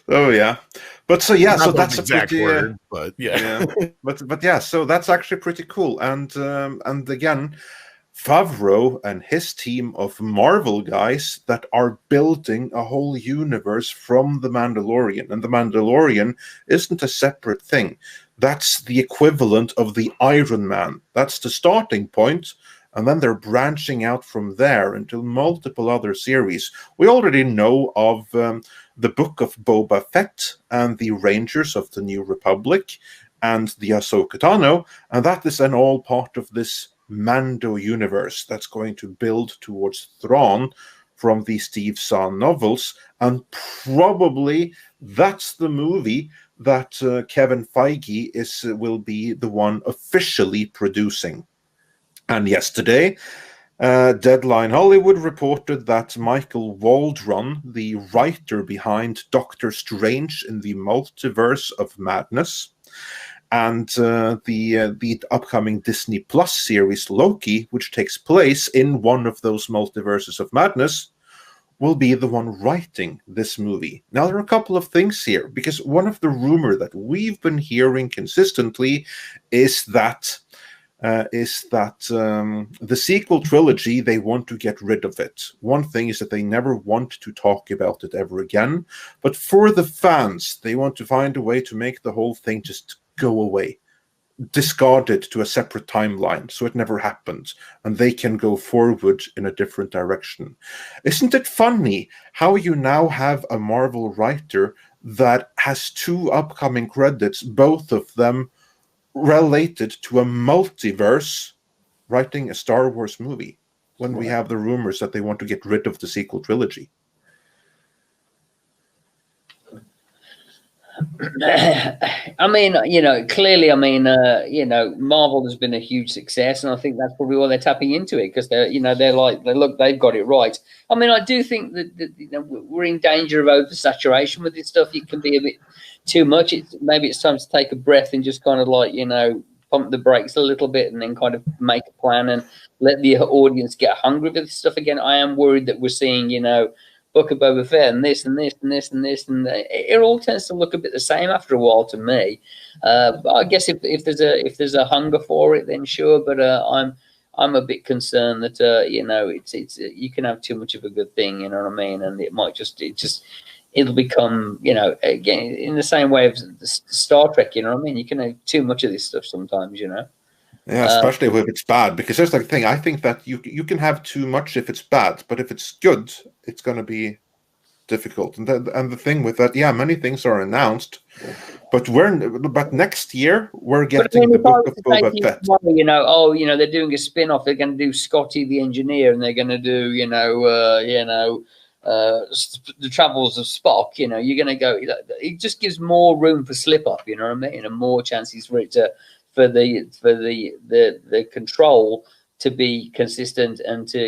Oh yeah, but so yeah, Not so those that's a exact pretty word, but yeah. but yeah, so that's actually pretty cool. And again, Favreau and his team of Marvel guys that are building a whole universe from The Mandalorian. And The Mandalorian isn't a separate thing. That's the equivalent of the Iron Man. That's the starting point. And then they're branching out from there into multiple other series. We already know of the Book of Boba Fett and the Rangers of the New Republic and the Ahsoka Tano. And that is then all part of this Mando universe that's going to build towards Thrawn from the Steve Zahn novels, and probably that's the movie that Kevin Feige will be the one officially producing. And yesterday, Deadline Hollywood reported that Michael Waldron, the writer behind Doctor Strange in the Multiverse of Madness, and the upcoming Disney Plus series Loki, which takes place in one of those multiverses of madness, will be the one writing this movie. Now, there are a couple of things here, because one of the rumors that we've been hearing consistently is that the sequel trilogy, they want to get rid of it. One thing is that they never want to talk about it ever again, but for the fans, they want to find a way to make the whole thing just go away, discard it to a separate timeline so it never happened, and they can go forward in a different direction. Isn't it funny how you now have a Marvel writer that has two upcoming credits, both of them related to a multiverse, writing a Star Wars movie, when we have the rumors that they want to get rid of the sequel trilogy? I mean, clearly, Marvel has been a huge success, and I think that's probably why they're tapping into it, because they've got it right. I mean, I do think that we're in danger of oversaturation with this stuff. It can be a bit too much. Maybe it's time to take a breath and just kind of pump the brakes a little bit, and then kind of make a plan and let the audience get hungry with this stuff again. I am worried that we're seeing, Book of Boba Fett and this and this and this and this, and it all tends to look a bit the same after a while to me. I guess if there's a hunger for it, then sure. But I'm a bit concerned that it's you can have too much of a good thing, you know what I mean, and it'll become again in the same way as Star Trek, you know what I mean. You can have too much of this stuff sometimes, Yeah, especially if it's bad, because there's the thing. I think that you can have too much if it's bad, but if it's good, it's going to be difficult. And the thing with that, many things are announced, but next year we're getting the Book of Boba Fett. They're doing a spin-off. They're going to do Scotty the Engineer, and they're going to do the Travels of Spock. You're going to go. It just gives more room for slip up. You know what I mean, and more chances for it to. For the control to be consistent, and to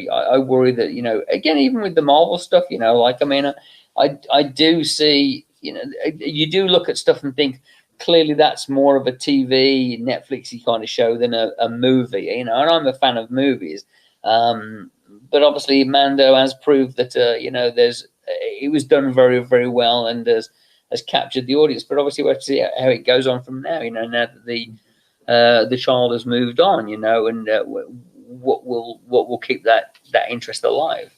I worry that again, even with the Marvel stuff, I do see you do look at stuff and think clearly that's more of a TV Netflixy kind of show than a movie, and I'm a fan of movies, but obviously Mando has proved that it was done very, very well, and has captured the audience. But obviously we have to see how it goes on from now. Now that the child has moved on, and what will keep that interest alive.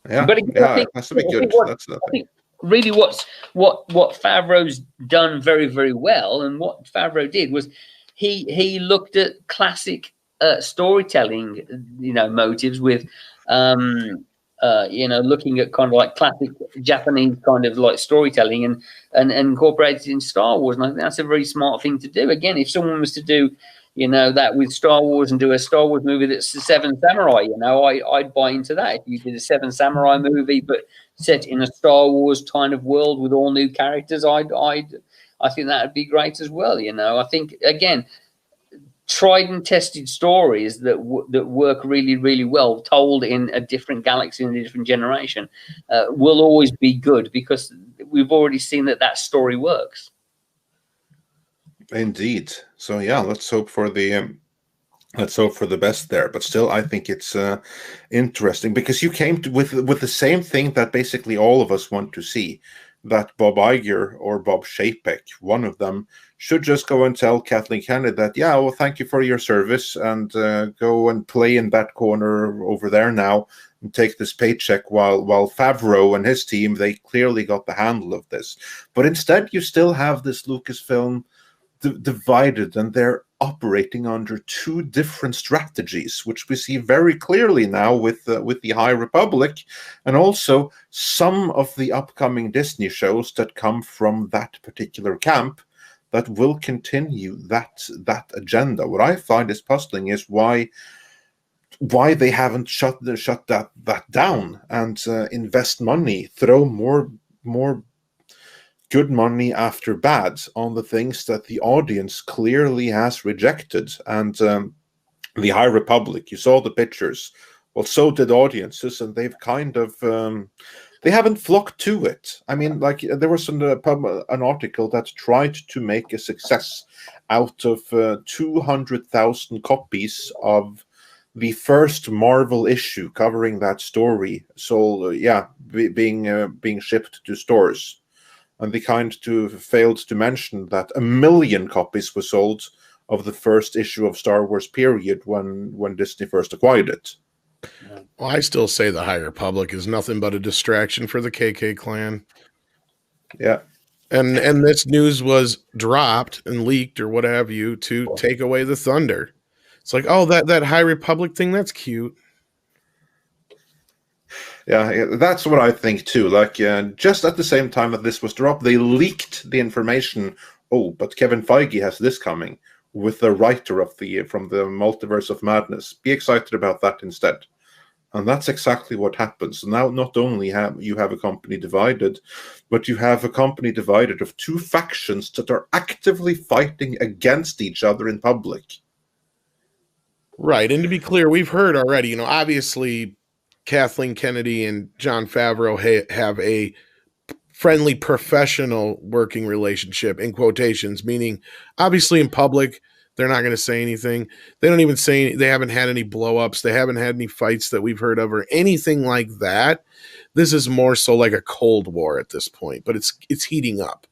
Yeah, but again, I think, that's to be good. I think really what Favreau's done very, very well, and what Favreau did was he looked at classic storytelling, motives with. Looking at kind of like classic Japanese kind of like storytelling and incorporated in Star Wars. And I think that's a very smart thing to do. Again, if someone was to do, that with Star Wars and do a Star Wars movie that's the Seven Samurai, I'd buy into that. If you did a Seven Samurai movie, but set in a Star Wars kind of world with all new characters, I think that would be great as well. I think, again, tried and tested stories that work really, really well, told in a different galaxy, in a different generation, will always be good, because we've already seen that story works. Indeed. So yeah, let's hope for the best there. But still, I think it's interesting, because you came with the same thing that basically all of us want to see, that Bob Iger or Bob Chapek, one of them, should just go and tell Kathleen Kennedy that, yeah, well, thank you for your service, and go and play in that corner over there now and take this paycheck, while Favreau and his team, they clearly got the handle of this. But instead, you still have this Lucasfilm divided, and they're operating under two different strategies, which we see very clearly now with the High Republic, and also some of the upcoming Disney shows that come from that particular camp that will continue that agenda. What I find is puzzling is why they haven't shut that down and invest money, throw more good money after bad on the things that the audience clearly has rejected. And the High Republic, you saw the pictures. Well, so did audiences, and they've kind of they haven't flocked to it. I mean, like, there was an article that tried to make a success out of 200,000 copies of the first Marvel issue covering that story. So being shipped to stores. And they failed to mention that 1 million copies were sold of the first issue of Star Wars period when Disney first acquired it. Well, I still say the High Republic is nothing but a distraction for the KK clan. Yeah. And this news was dropped and leaked or what have you to take away the thunder. It's like, oh, that High Republic thing, that's cute. Yeah, that's what I think too. Like, just at the same time that this was dropped, they leaked the information. Oh, but Kevin Feige has this coming with the writer from the Multiverse of Madness. Be excited about that instead. And that's exactly what happens. Now, not only you have a company divided, but you have a company divided of two factions that are actively fighting against each other in public. Right, and to be clear, we've heard already, obviously Kathleen Kennedy and Jon Favreau have a friendly professional working relationship, in quotations, meaning obviously in public, they're not going to say anything. They don't even say, they haven't had any blow-ups. They haven't had any fights that we've heard of or anything like that. This is more so like a Cold War at this point, but it's heating up.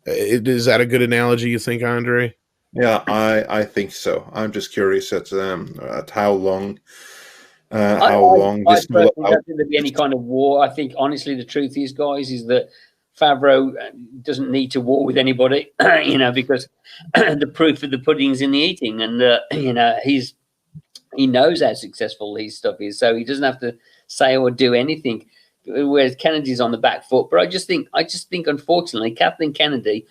Is that a good analogy, you think, Andre? Yeah, I think so. I'm just curious at how long this will. I don't think there'll be any kind of war. I think, honestly, the truth is, guys, is that Favreau doesn't need to war with anybody, because the proof of the pudding's in the eating, and he knows how successful his stuff is, so he doesn't have to say or do anything. Whereas Kennedy's on the back foot. But I just think, unfortunately, Kathleen Kennedy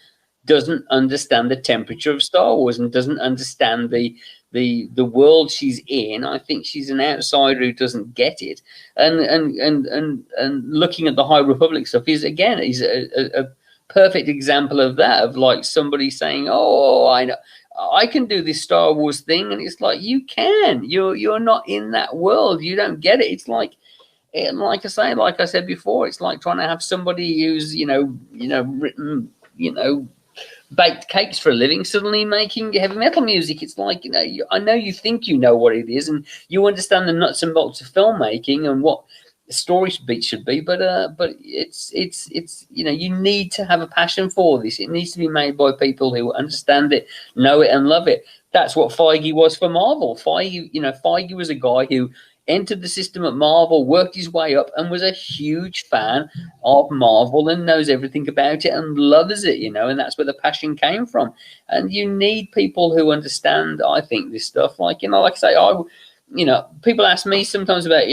doesn't understand the temperature of Star Wars and doesn't understand the world she's in. I think she's an outsider who doesn't get it. And looking at the High Republic stuff is a perfect example of that, of like somebody saying, "Oh, I know, I can do this Star Wars thing," and it's like, you can. You're not in that world. You don't get it. It's like I said before, it's like trying to have somebody who's written baked cakes for a living suddenly making heavy metal music. It's like, I know you think you know what it is and you understand the nuts and bolts of filmmaking and what the story beats should be, but it's you need to have a passion for this. It needs to be made by people who understand it, know it, and love it. That's what Feige was for Marvel. Feige was a guy who entered the system at Marvel, worked his way up, and was a huge fan of Marvel and knows everything about it and loves it, and that's where the passion came from. And you need people who understand, I think, this stuff. Like I say, people ask me sometimes about,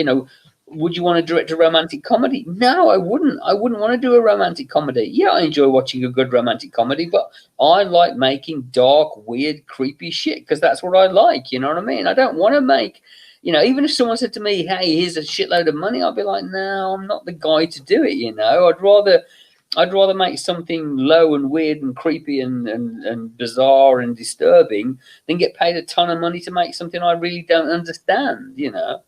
would you want to direct a romantic comedy? No, I wouldn't. I wouldn't want to do a romantic comedy. Yeah, I enjoy watching a good romantic comedy, but I like making dark, weird, creepy shit because that's what I like. You know what I mean? I don't want to make... even if someone said to me, "Hey, here's a shitload of money," I'd be like, "No, I'm not the guy to do it." I'd rather I'd rather make something low and weird and creepy and bizarre and disturbing than get paid a ton of money to make something I really don't understand, you know.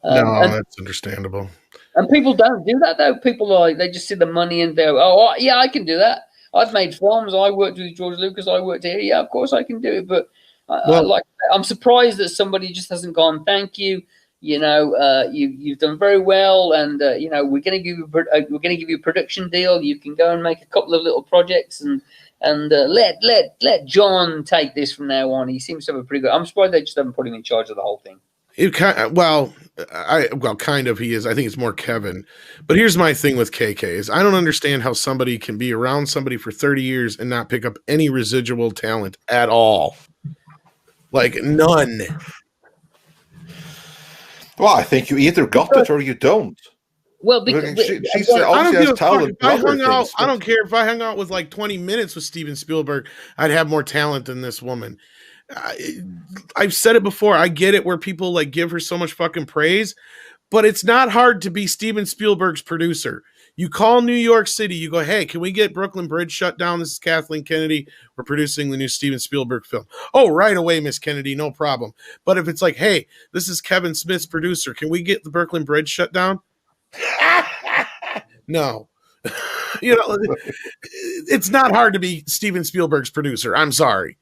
No, that's understandable. And people don't do that, though. People they just see the money and they're, oh, yeah, I can do that. I've made films. I worked with George Lucas. I worked here. Yeah, of course I can do it. But I'm surprised that somebody just hasn't gone, thank you. You know, you've done very well, and you know, we're going to give you a production deal. You can go and make a couple of little projects, and let John take this from now on. He seems to have a pretty good. I'm surprised they just haven't put him in charge of the whole thing. Kind of he is. I think it's more Kevin. But here's my thing with KK is I don't understand how somebody can be around somebody for 30 years and not pick up any residual talent at all. Like none. Well, I think you either got it or you don't. Well, because she's obviously has talent. I don't care if I hung out with like 20 minutes with Steven Spielberg, I'd have more talent than this woman. I've said it before. I get it where people like give her so much fucking praise, but it's not hard to be Steven Spielberg's producer. You call New York City, you go, hey, can we get Brooklyn Bridge shut down? This is Kathleen Kennedy. We're producing the new Steven Spielberg film. Oh, right away, Miss Kennedy, no problem. But if it's like, hey, this is Kevin Smith's producer, can we get the Brooklyn Bridge shut down? No. You know, it's not hard to be Steven Spielberg's producer. I'm sorry.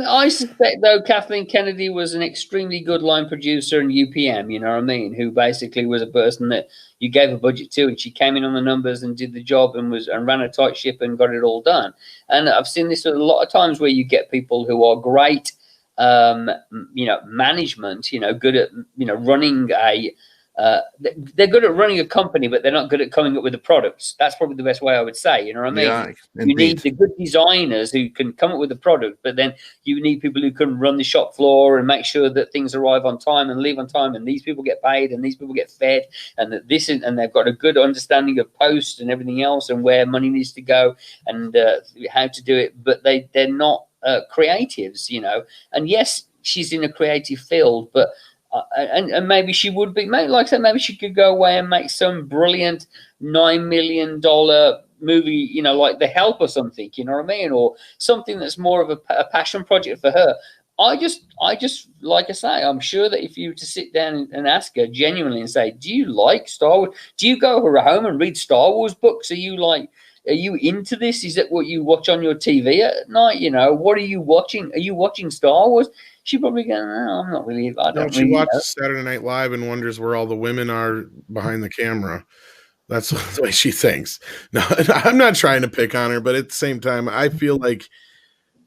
I suspect, though, Kathleen Kennedy was an extremely good line producer in UPM, you know what I mean, who basically was a person that you gave a budget to, and she came in on the numbers and did the job and ran a tight ship and got it all done. And I've seen this a lot of times where you get people who are great, you know, management, you know, good at, you know, running they're good at running a company, but they're not good at coming up with the products. That's probably the best way I would say, you know what I mean? Yeah, you need the good designers who can come up with the product, but then you need people who can run the shop floor and make sure that things arrive on time and leave on time, and these people get paid and these people get fed, and that and they've got a good understanding of post and everything else and where money needs to go and how to do it, but they're not creatives, you know. And yes, she's in a creative field, but and maybe she would be, like I said, maybe she could go away and make some brilliant $9 million movie, you know, like The Help or something, you know what I mean? Or something that's more of a passion project for her. I just, like I say, I'm sure that if you were to sit down and ask her genuinely and say, do you like Star Wars? Do you go home and read Star Wars books? Are you into this? Is that what you watch on your TV at night? You know, what are you watching? Are you watching Star Wars? She probably go, no, I'm not really. She watches Saturday Night Live and wonders where all the women are behind the camera. That's the way she thinks. No, I'm not trying to pick on her, but at the same time, I feel like,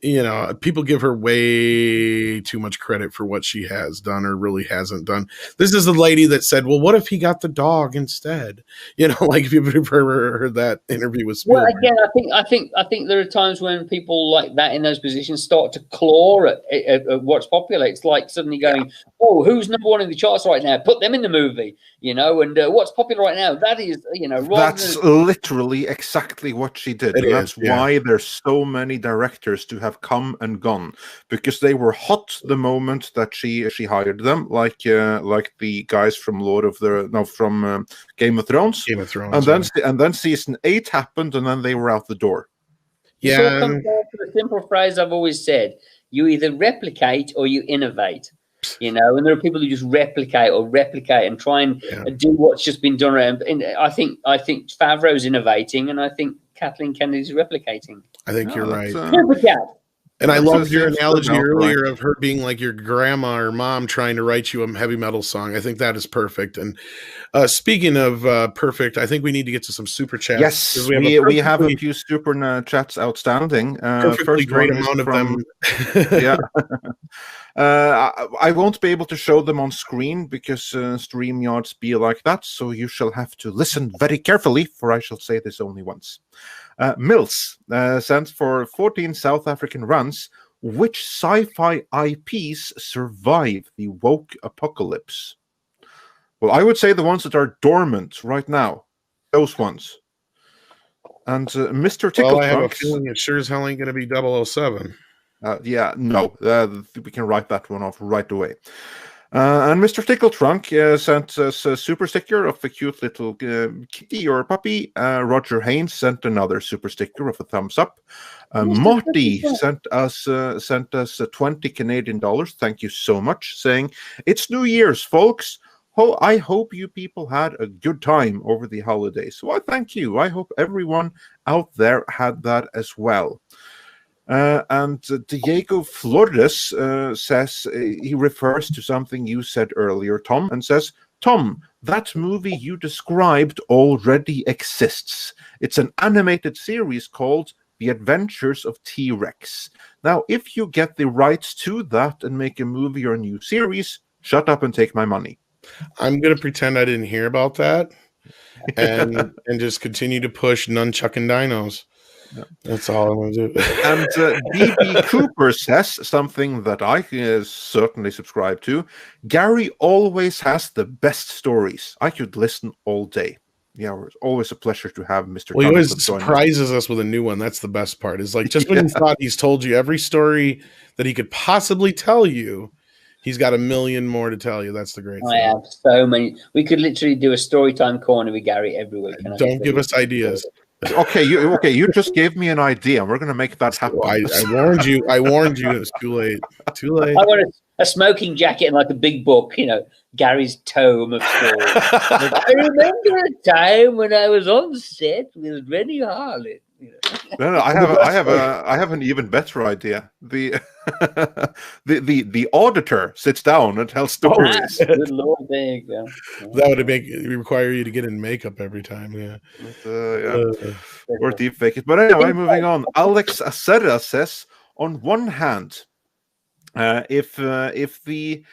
you know, people give her way too much credit for what she has done or really hasn't done. This is the lady that said, well, what if he got the dog instead? You know, like if you've ever heard that interview with Spielberg. Well, again, I think there are times when people like that in those positions start to claw at what's popular. It's like suddenly going, oh, who's number one in the charts right now? Put them in the movie, you know, and what's popular right now? That is, you know, that's literally exactly what she did. And that's why there's so many directors to have come and gone, because they were hot the moment that she hired them, like the guys from Game of Thrones. And then season 8 happened, and then they were out the door. Yeah, it all comes down to the simple phrase I've always said: you either replicate or you innovate. You know, and there are people who just replicate and try and do what's just been done around. And I think Favreau's innovating, and I think Kathleen Kennedy's replicating. I think you're right. Copycat. And I loved your analogy earlier of her being like your grandma or mom trying to write you a heavy metal song. I think that is perfect. And speaking of perfect, I think we need to get to some super chats. Yes, we have a few super chats outstanding. Perfectly great amount of them. Yeah. I won't be able to show them on screen because StreamYards be like that, so you shall have to listen very carefully, for I shall say this only once. Mills sends for 14 South African runs. Which sci-fi IPs survive the woke apocalypse? Well, I would say the ones that are dormant right now. Those ones. And Mr. Tickle Well, I have a feeling it sure as hell ain't going to be 007. Yeah, no. We can write that one off right away. And Mr. Tickletrunk sent us a super sticker of a cute little kitty or puppy. Roger Haynes sent another super sticker of a thumbs up. Marty sent us 20 Canadian dollars. Thank you so much, saying, "It's New Year's, folks. I hope you people had a good time over the holidays." Well, thank you. I hope everyone out there had that as well. And Diego Flores says, he refers to something you said earlier, Tom, and says, "Tom, that movie you described already exists. It's an animated series called The Adventures of T-Rex. Now, if you get the rights to that and make a movie or a new series, shut up and take my money." I'm going to pretend I didn't hear about that and just continue to push nunchucking dinos. Yeah. That's all I'm going to do. And DB Cooper says something that I certainly subscribe to. "Gary always has the best stories. I could listen all day." Yeah, it's always a pleasure to have Mr. Well, he always surprises us with a new one. That's the best part. Is like just when you thought he's told you every story that he could possibly tell you, he's got a million more to tell you. That's the great thing. I have so many. We could literally do a story time corner with Gary every week. Don't give us ideas. Okay, you just gave me an idea. We're going to make that happen. I warned you. I warned you. It was too late. Too late. I want a smoking jacket and like a big book, Gary's tome of stories. I remember a time when I was on set with Rennie Harlan. No, I have an even better idea. The the auditor sits down and tells stories. Good Lord, there you go. That would require you to get in makeup every time. Yeah. Or deepfake it. But anyway, moving on. Alex Acera says, on one hand, if the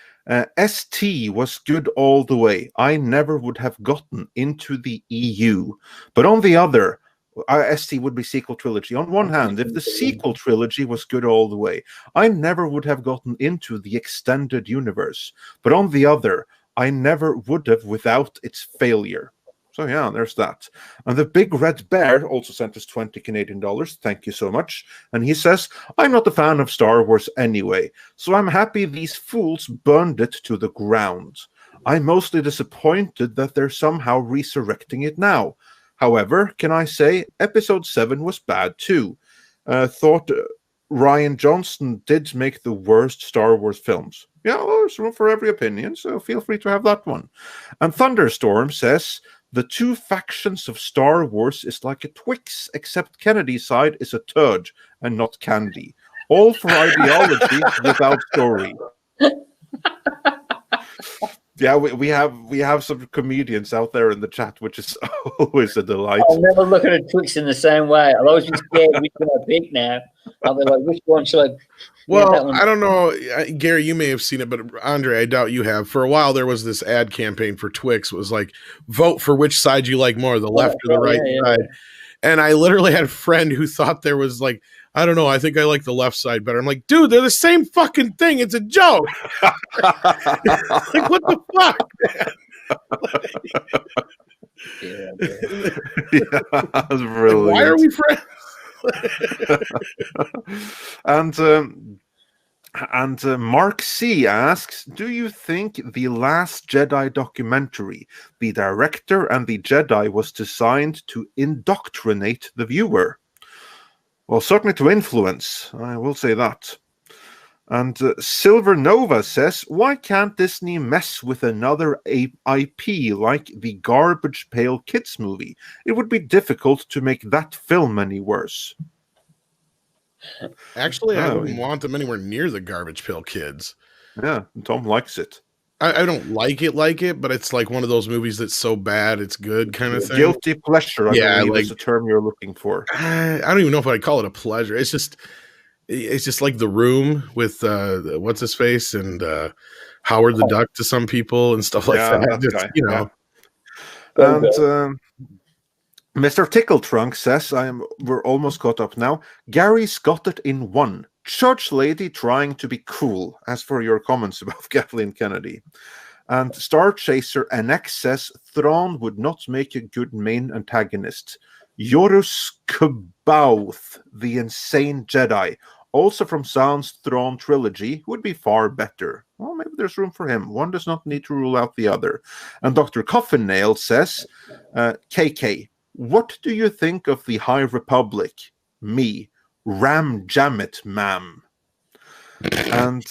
ST was good all the way, I never would have gotten into the EU. But on the other, ST would be sequel trilogy. On one hand, if the sequel trilogy was good all the way, I never would have gotten into the extended universe. But on the other, I never would have without its failure. So yeah, there's that. And the Big Red Bear also sent us 20 Canadian dollars. Thank you so much. And he says, I'm not a fan of Star Wars anyway, so I'm happy these fools burned it to the ground. I'm mostly disappointed that they're somehow resurrecting it now. However, can I say Episode 7 was bad too. Thought Rian Johnson did make the worst Star Wars films. Yeah, well, there's room for every opinion, so feel free to have that one. And Thunderstorm says, the two factions of Star Wars is like a Twix, except Kennedy's side is a turd and not candy. All for ideology without story. Yeah, we have some comedians out there in the chat, which is always a delight. I'll never look at a Twix in the same way. I'll always be scared which one I pick now. I'll be like, which one should I? Well, I don't know, Gary, you may have seen it, but Andre, I doubt you have. For a while, there was this ad campaign for Twix. It was like, vote for which side you like more, the left or the right side. And I literally had a friend who thought there was like, I don't know, I think I like the left side better. I'm like, dude, they're the same fucking thing. It's a joke. Like, what the fuck, man? Yeah, that's brilliant. Why are we friends? And Mark C asks, do you think The Last Jedi documentary, the director and the Jedi, was designed to indoctrinate the viewer? Well, certainly to influence, I will say that. And Silver Nova says, why can't Disney mess with another IP like the Garbage Pail Kids movie? It would be difficult to make that film any worse. Actually, I wouldn't want them anywhere near the Garbage Pail Kids. Yeah, Tom likes it. I don't like it, but it's like one of those movies that's so bad it's good kind of thing. Guilty pleasure, I believe, is the term you're looking for. I don't even know if I'd call it a pleasure. It's just like The Room with what's his face and Howard the Duck to some people and stuff like that. Just, you know. And Mr. Tickletrunk says, we're almost caught up now. Gary's got it in one. Church lady trying to be cool, as for your comments about Kathleen Kennedy. And Star Chaser NX says, Thrawn would not make a good main antagonist. Yorus Kabauth, the insane Jedi, also from Sound's Throne trilogy, would be far better. Well, maybe there's room for him. One does not need to rule out the other. And Dr. Coffin Nail says, KK, what do you think of the High Republic? Me, Ram Jammit, ma'am. And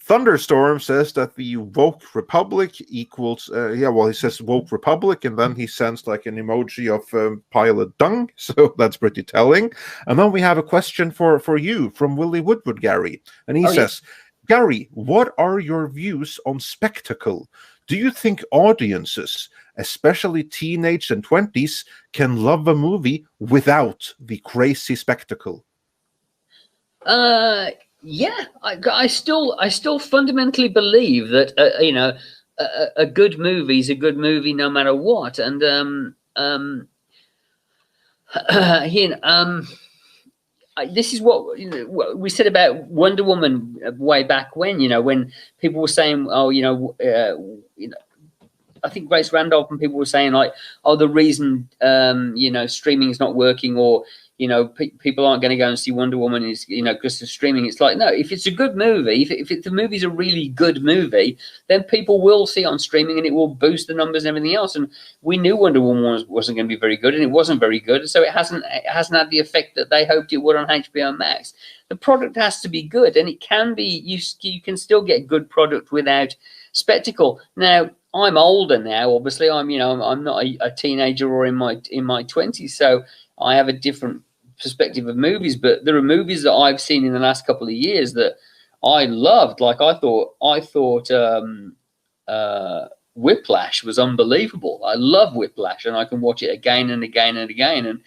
Thunderstorm says that the woke republic equals, he says woke republic, and then he sends like an emoji of pile of dung, so that's pretty telling. And then we have a question for you from Willie Woodward, Gary, and he says, Gary, what are your views on spectacle? Do you think audiences, especially teenage and 20s, can love a movie without the crazy spectacle? Yeah, I still fundamentally believe that a good movie is a good movie no matter what, and this is what we said about Wonder Woman way back when. When people were saying, I think Grace Randolph and people were saying like, oh, the reason streaming is not working, or people aren't going to go and see Wonder Woman is because of streaming. It's like, no, if it's a good movie, if the movie's a really good movie, then people will see it on streaming and it will boost the numbers and everything else. And we knew Wonder Woman wasn't going to be very good, and it wasn't very good, so it hasn't had the effect that they hoped it would on HBO Max. The product has to be good, and it can be. You can still get good product without spectacle. Now, I'm older now. Obviously, I'm not a teenager or in my 20s, so I have a different perspective of movies. But there are movies that I've seen in the last couple of years that I loved. Like I thought Whiplash was unbelievable. I love Whiplash, and I can watch it again and again and again. And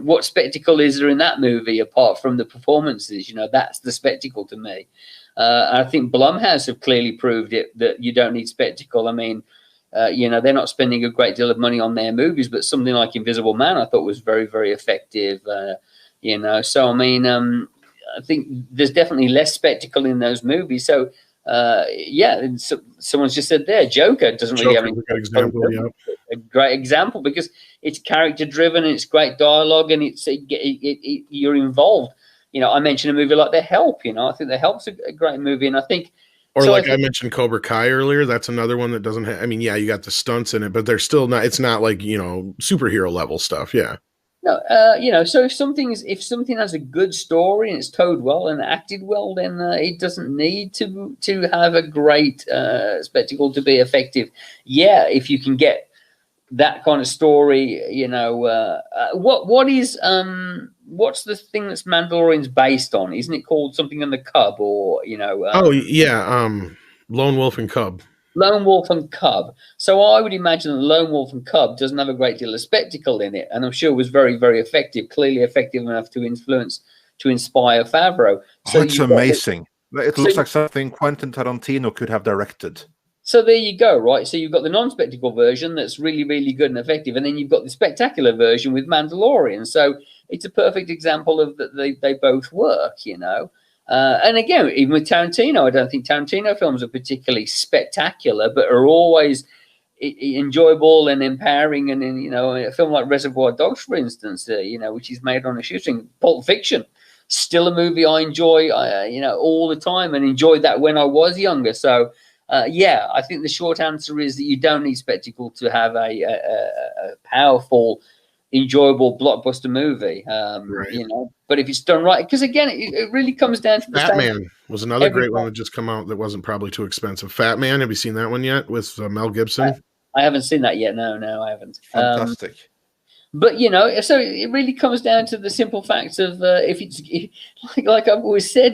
what spectacle is there in that movie apart from the performances? That's the spectacle to me. I think Blumhouse have clearly proved it, that you don't need spectacle. I mean, they're not spending a great deal of money on their movies, but something like Invisible Man I thought was very, very effective. So I mean, I think there's definitely less spectacle in those movies. So someone's just said there, Joker doesn't really have any example. Yeah. A great example because it's character driven and it's great dialogue and you're involved. I mentioned a movie like The Help. I think The Help's a great movie, and I think. Or so I mentioned Cobra Kai earlier. That's another one that doesn't have. I mean, yeah, you got the stunts in it, but they're still not. It's not like superhero level stuff. Yeah. No, So if something has a good story and it's told well and acted well, then it doesn't need to have a great spectacle to be effective. Yeah, if you can get that kind of story, what's the thing that's Mandalorian's based on? Isn't it called something in the Cub or Lone Wolf and Cub? Lone Wolf and Cub. So I would imagine that Lone Wolf and Cub doesn't have a great deal of spectacle in it, and I'm sure it was very, very effective, clearly effective enough to inspire Favreau. So it's amazing. It looks like something Quentin Tarantino could have directed. So there you go, right? So you've got the non-spectacle version that's really, really good and effective, and then you've got the spectacular version with Mandalorian. So it's a perfect example of that they both work, And again, even with Tarantino, I don't think Tarantino films are particularly spectacular, but are always enjoyable and empowering. And a film like Reservoir Dogs, for instance, which is made on a shooting, Pulp Fiction, still a movie I enjoy, all the time, and enjoyed that when I was younger. So. I think the short answer is that you don't need spectacle to have a powerful, enjoyable blockbuster movie. Right. But if it's done right, because again, it really comes down to Fat Man was another great one that just come out that wasn't probably too expensive. Fat Man, have you seen that one yet with Mel Gibson? I haven't seen that yet. No, I haven't. Fantastic. But so it really comes down to the simple fact of like I've always said,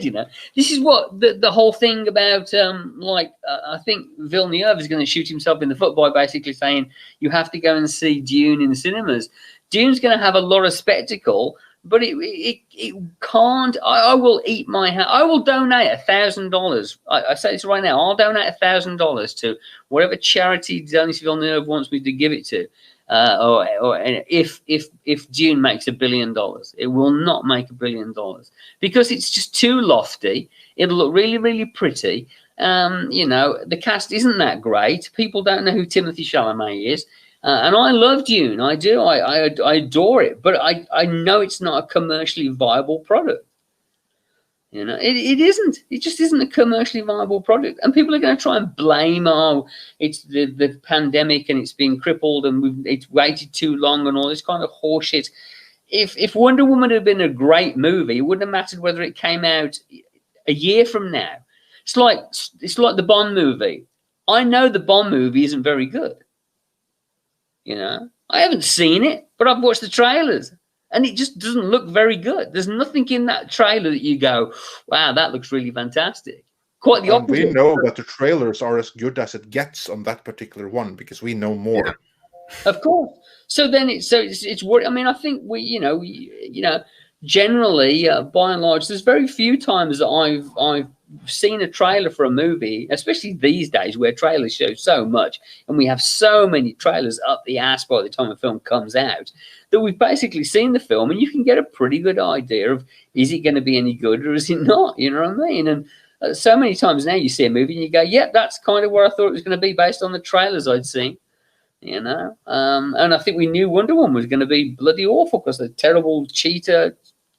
this is what the whole thing about. I think Villeneuve is going to shoot himself in the foot by basically saying you have to go and see Dune in the cinemas. Dune's going to have a lot of spectacle, but it can't. I will eat my hat. I will donate $1,000. I say this right now. I'll donate $1,000 to whatever charity Denis Villeneuve wants me to give it to. If Dune makes $1 billion, it will not make $1 billion because it's just too lofty. It'll look really, really pretty. The cast isn't that great. People don't know who Timothée Chalamet is, and I love Dune. I do. I adore it, but I know it's not a commercially viable product. You know, it isn't. It just isn't a commercially viable product. And people are going to try and blame, oh, it's the pandemic and it's been crippled and it's waited too long and all this kind of horseshit. If Wonder Woman had been a great movie, it wouldn't have mattered whether it came out a year from now. It's like the Bond movie. I know the Bond movie isn't very good. You know, I haven't seen it, but I've watched the trailers. And it just doesn't look very good. There's nothing in that trailer that you go, wow, that looks really fantastic. Quite the opposite. We know that the trailers are as good as it gets on that particular one because we know more. Yeah. Of course. So then it's I mean, I think we generally, by and large, there's very few times that I've seen a trailer for a movie, especially these days where trailers show so much and we have so many trailers up the ass by the time a film comes out, that we've basically seen the film and you can get a pretty good idea of, is it going to be any good or is it not? You know what I mean? And so many times now you see a movie and you go, yeah, that's kind of where I thought it was going to be based on the trailers I'd seen. You know, and I think we knew Wonder Woman was going to be bloody awful because the terrible cheetah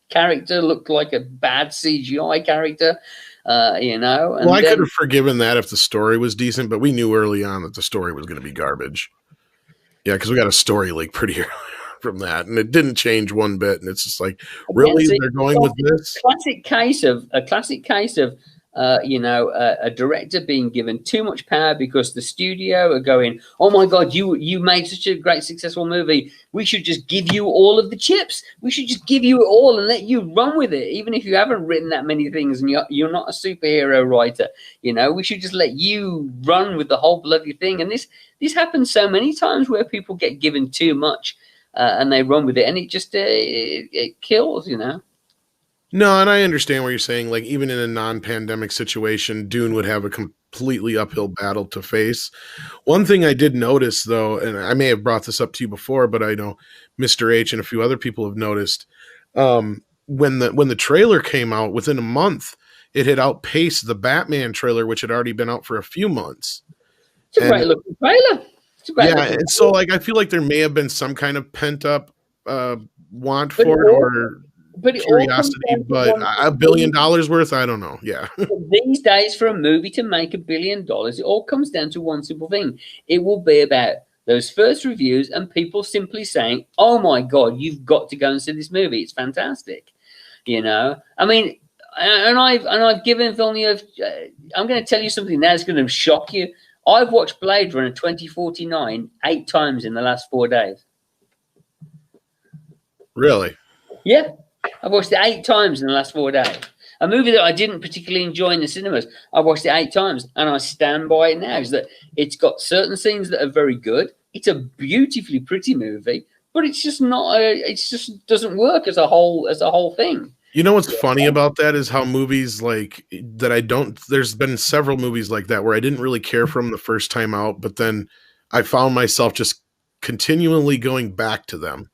character looked like a bad CGI character. You know, and well, I could have forgiven that if the story was decent, but we knew early on that the story was going to be garbage. Yeah, because we got a story leak pretty early from that, and it didn't change one bit. And it's just like, really, they're going with this? Classic case of a director being given too much power because the studio are going, oh my God, you made such a great successful movie. We should just give you all of the chips. We should just give you it all and let you run with it. Even if you haven't written that many things and you're not a superhero writer, you know, we should just let you run with the whole bloody thing. And this happens so many times where people get given too much and they run with it, and it just it kills, you know. No, and I understand what you're saying. Like, even in a non-pandemic situation, Dune would have a completely uphill battle to face. One thing I did notice, though, and I may have brought this up to you before, but I know Mr. H and a few other people have noticed, when the trailer came out, within a month, it had outpaced the Batman trailer, which had already been out for a few months. It's a great looking trailer. Yeah, and so like I feel like there may have been some kind of pent-up want for it, or curiosity, but $1 billion worth, I don't know. Yeah. These days, for a movie to make $1 billion, it all comes down to one simple thing. It will be about those first reviews and people simply saying, oh my God, you've got to go and see this movie. It's fantastic. You know, I mean, and I've given Villeneuve, I'm going to tell you something that's going to shock you. I've watched Blade Runner 2049 8 times in the last 4 days. Really? Yeah. I've watched it 8 times in the last 4 days. A movie that I didn't particularly enjoy in the cinemas, I watched it 8 times, and I stand by it now. Is that it's got certain scenes that are very good. It's a beautifully pretty movie, but it's just not. It just doesn't work as a whole thing. You know what's funny about that is how movies like that I don't. There's been several movies like that where I didn't really care for them the first time out, but then I found myself just continually going back to them.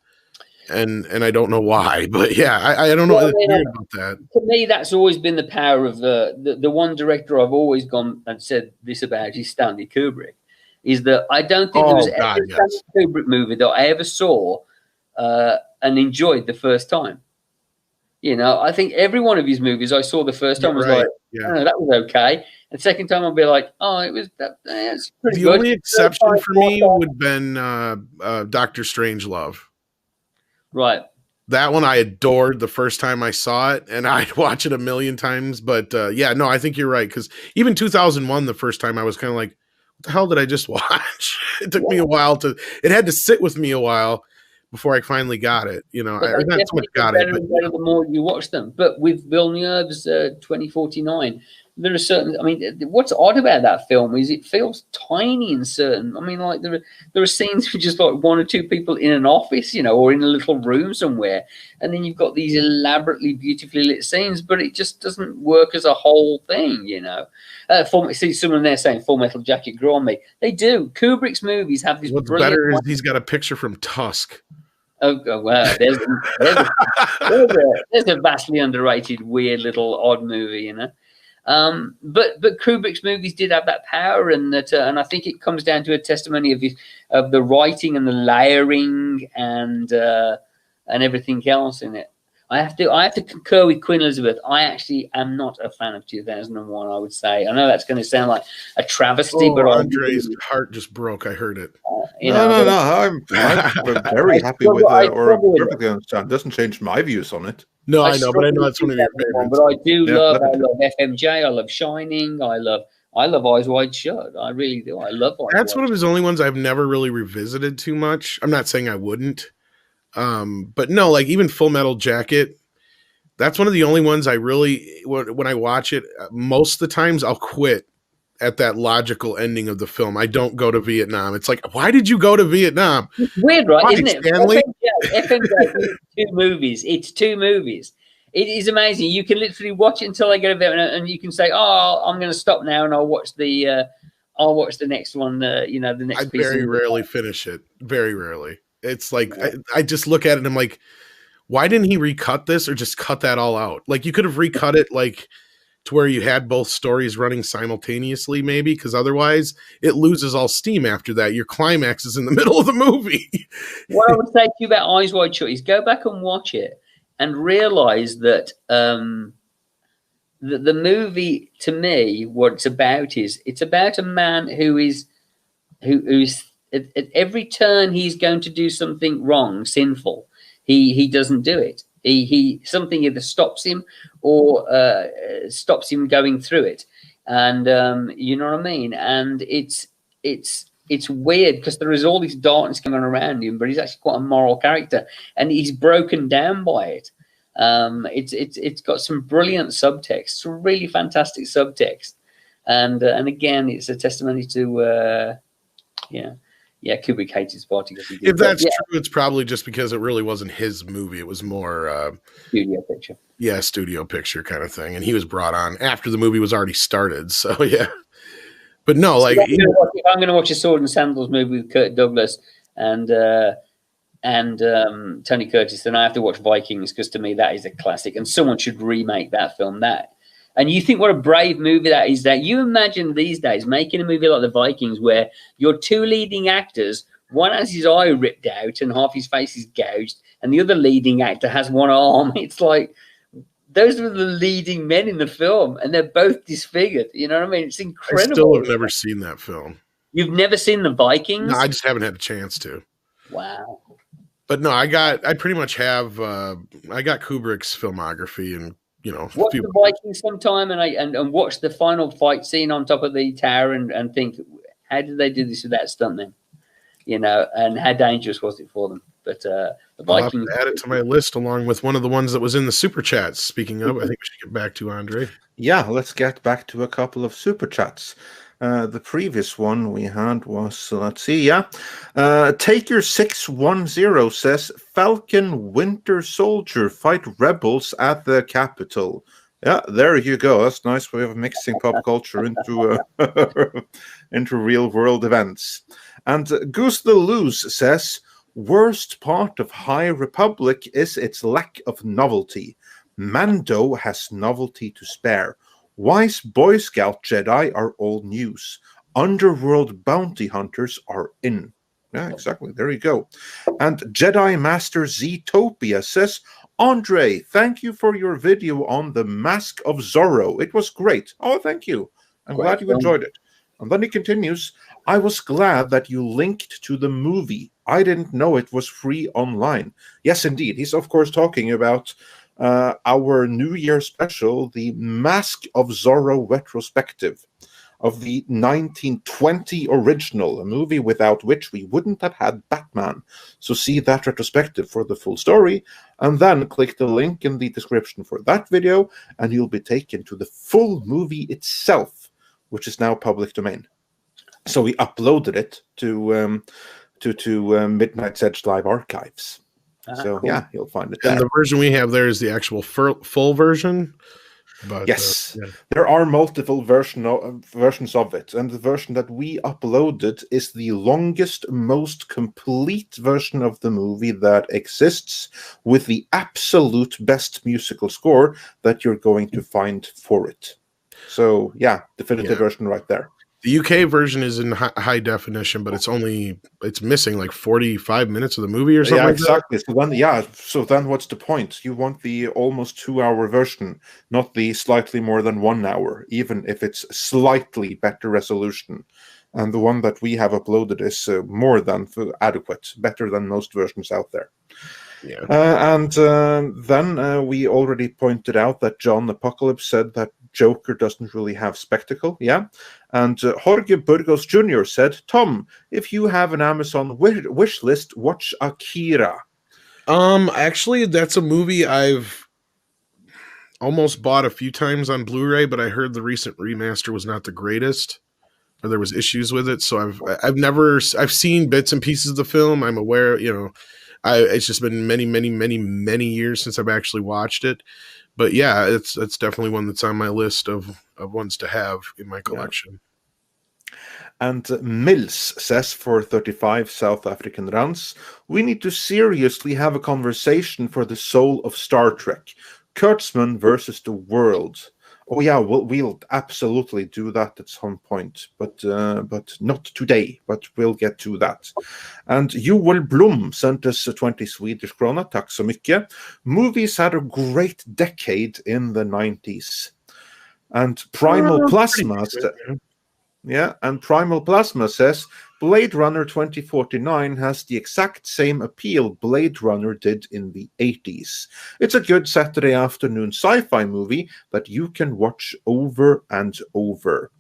And I don't know why, but yeah, I don't know about that. To me, that's always been the power of the one director I've always gone and said this about is Stanley Kubrick. Is that I don't think there was any Stanley Kubrick movie that I ever saw and enjoyed the first time. You know, I think every one of his movies I saw the first time was like, oh, that was okay. And the second time I'll be like, oh, it was that's pretty good. The only exception for me would have been Dr. Strangelove. Right. That one I adored the first time I saw it, and I'd watch it a million times. But yeah, no, I think you're right. Because even 2001, the first time I was kind of like, what the hell did I just watch? It took me a while it had to sit with me a while before I finally got it. You know, I not so much got it. But better the more you watch them. But with Villeneuve's 2049, there are certain. I mean, what's odd about that film is it feels tiny in certain. I mean, like there are scenes with just like 1 or 2 people in an office, you know, or in a little room somewhere, and then you've got these elaborately, beautifully lit scenes, but it just doesn't work as a whole thing, you know. See someone there saying Full Metal Jacket grew on me. They do. Kubrick's movies have this. What's better is he's got a picture from Tusk. Oh wow! There's a vastly underrated, weird little odd movie, you know. But Kubrick's movies did have that power, and I think it comes down to a testimony of the writing and the layering and everything else in it. I have to concur with Queen Elizabeth. I actually am not a fan of 2001. I would say. I know that's going to sound like a travesty, but Andre's heart just broke. I heard it. No. I'm very happy with or perfectly understand. Doesn't change my views on it. No, I know, but I know it's one of your favorites. But I do love. I love FMJ. I love Shining. I love Eyes Wide Shut. I really do. I love Eyes That's Wide one of his only ones I've never really revisited too much. I'm not saying I wouldn't. But no, like even Full Metal Jacket, that's one of the only ones I really, when I watch it, most of the times I'll quit at that logical ending of the film. I don't go to Vietnam. It's like, why did you go to Vietnam? It's weird, right? Why, Isn't it? Stanley? FMJ is 2 movies. It's 2 movies. It is amazing. You can literally watch it until I go to Vietnam, and you can say, "Oh, I'm going to stop now, and I'll watch the next one." The next. I very rarely finish it. Very rarely. It's like I just look at it and I'm like, why didn't he recut this or just cut that all out? Like you could have recut it like to where you had both stories running simultaneously, maybe, because otherwise it loses all steam after that. Your climax is in the middle of the movie. What I would say to you about Eyes Wide Shut is go back and watch it and realize that the movie, to me, what it's about is it's about a man who's at every turn he's going to do something wrong, sinful. He doesn't do it. He something either stops him or stops him going through it, and you know what I mean. And it's weird because there is all this darkness going on around him, but he's actually quite a moral character, and he's broken down by it. It's got some brilliant subtext, some really fantastic subtext, and again, it's a testimony to Kubrick hates his party. If that's true, it's probably just because it really wasn't his movie. It was more studio picture. Yeah, studio picture kind of thing. And he was brought on after the movie was already started. So, yeah. But no, like... If I'm going to watch a Sword and Sandals movie with Kirk Douglas and Tony Curtis, then I have to watch Vikings because to me that is a classic. And someone should remake that film. And you think what a brave movie that is. That you imagine these days making a movie like The Vikings where your 2 leading actors, one has his eye ripped out and half his face is gouged, and the other leading actor has one arm. It's like those are the leading men in the film, and they're both disfigured. You know what I mean? It's incredible. I still have never seen that film. You've never seen The Vikings? No, I just haven't had a chance to. Wow. But no, I pretty much have. I got Kubrick's filmography and. Watch The Vikings sometime and watch the final fight scene on top of the tower and think, how did they do this with that stuntman? And how dangerous was it for them? But The Vikings. I'll add it to my list along with one of the ones that was in the super chats. Speaking of, I think we should get back to Andre. Yeah, let's get back to a couple of super chats. The previous one we had was, let's see, Taker610 says, Falcon Winter Soldier fight rebels at the Capitol. Yeah, there you go. That's nice way of mixing pop culture into into real world events. And Goose the Loose says, worst part of High Republic is its lack of novelty. Mando has novelty to spare. Wise Boy Scout Jedi are old news. Underworld bounty hunters are in. Yeah, exactly. There you go. And Jedi Master Zootopia says, Andre, thank you for your video on the Mask of Zorro. It was great. Oh, thank you. I'm glad you enjoyed it. And then he continues, I was glad that you linked to the movie. I didn't know it was free online. Yes, indeed. He's, of course, talking about our New Year special, the Mask of Zorro retrospective of the 1920 original, a movie without which we wouldn't have had Batman. So see that retrospective for the full story, and then click the link in the description for that video, and you'll be taken to the full movie itself, which is now public domain. So we uploaded it to Midnight's Edge Live archives. So cool. Yeah, you'll find it there. And the version we have there is the actual full version. But, yes, there are multiple versions of it, and the version that we uploaded is the longest, most complete version of the movie that exists, with the absolute best musical score that you're going to find for it. So yeah, definitive version right there. The UK version is in high definition, but it's missing like 45 minutes of the movie or something. Yeah, like exactly. So then what's the point? You want the almost 2-hour version, not the slightly more than 1 hour, even if it's slightly better resolution. And the one that we have uploaded is more than adequate, better than most versions out there. Yeah. Then we already pointed out that John Apocalypse said that Joker doesn't really have spectacle. Yeah. And Jorge Burgos Jr. said, Tom, if you have an Amazon wish list, watch Akira. Actually, that's a movie I've almost bought a few times on Blu-ray, but I heard the recent remaster was not the greatest, or there was issues with it. So I've seen bits and pieces of the film. I'm aware, it's just been many years since I've actually watched it. But yeah, it's definitely one that's on my list of ones to have in my collection. Yeah. And Mills says for 35 South African rands, we need to seriously have a conversation for the soul of Star Trek. Kurtzman versus the world. Oh yeah, we'll absolutely do that at some point, but not today. But we'll get to that. And Joel Blom sent us 20 Swedish krona. Tack så mycket. Movies had a great decade in the 90s. And Primal Plasma. Yeah, and Primal Plasma says Blade Runner 2049 has the exact same appeal Blade Runner did in the 80s. It's a good Saturday afternoon sci-fi movie that you can watch over and over.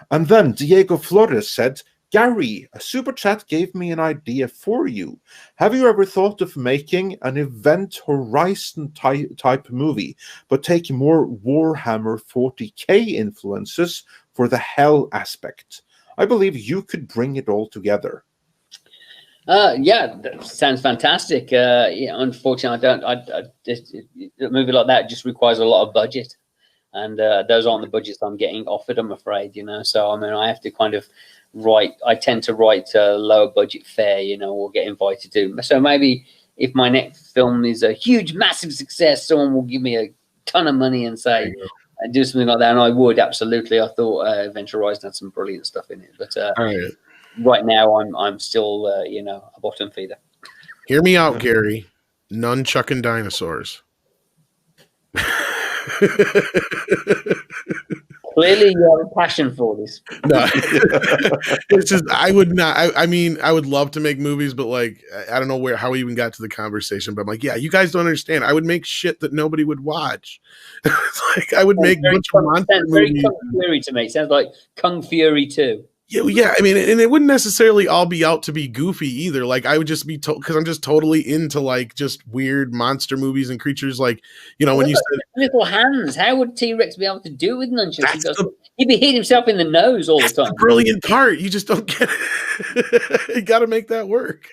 And then Diego Flores said, Gary, a super chat gave me an idea for you. Have you ever thought of making an Event Horizon type movie, but take more Warhammer 40k influences for the hell aspect? I believe you could bring it all together. Yeah, that sounds fantastic. Unfortunately, a movie like that just requires a lot of budget, and those aren't the budgets I'm getting offered, I'm afraid. So I mean, I have to kind of I tend to write lower budget fare, or get invited to. So maybe if my next film is a huge, massive success, someone will give me a ton of money and say, do something like that. And I would, absolutely. I thought Event Horizon had some brilliant stuff in it. But right now, I'm still, a bottom feeder. Hear me out, Gary. Nunchucking dinosaurs. Clearly, you have a passion for this. No, it's just I would not. I mean, I would love to make movies, but like, I don't know how we even got to the conversation. But I'm like, yeah, you guys don't understand. I would make shit that nobody would watch. It's like I would make a bunch of monster movies. Very Kung Fury to me. Sounds like Kung Fury 2. Yeah, I mean, and it wouldn't necessarily all be out to be goofy either. Like, I would just be because I'm just totally into like just weird monster movies and creatures. Like, when you said little hands, how would T-Rex be able to do with nunchucks? He'd be hitting himself in the nose all the time. The brilliant part, you just don't get it. You got to make that work.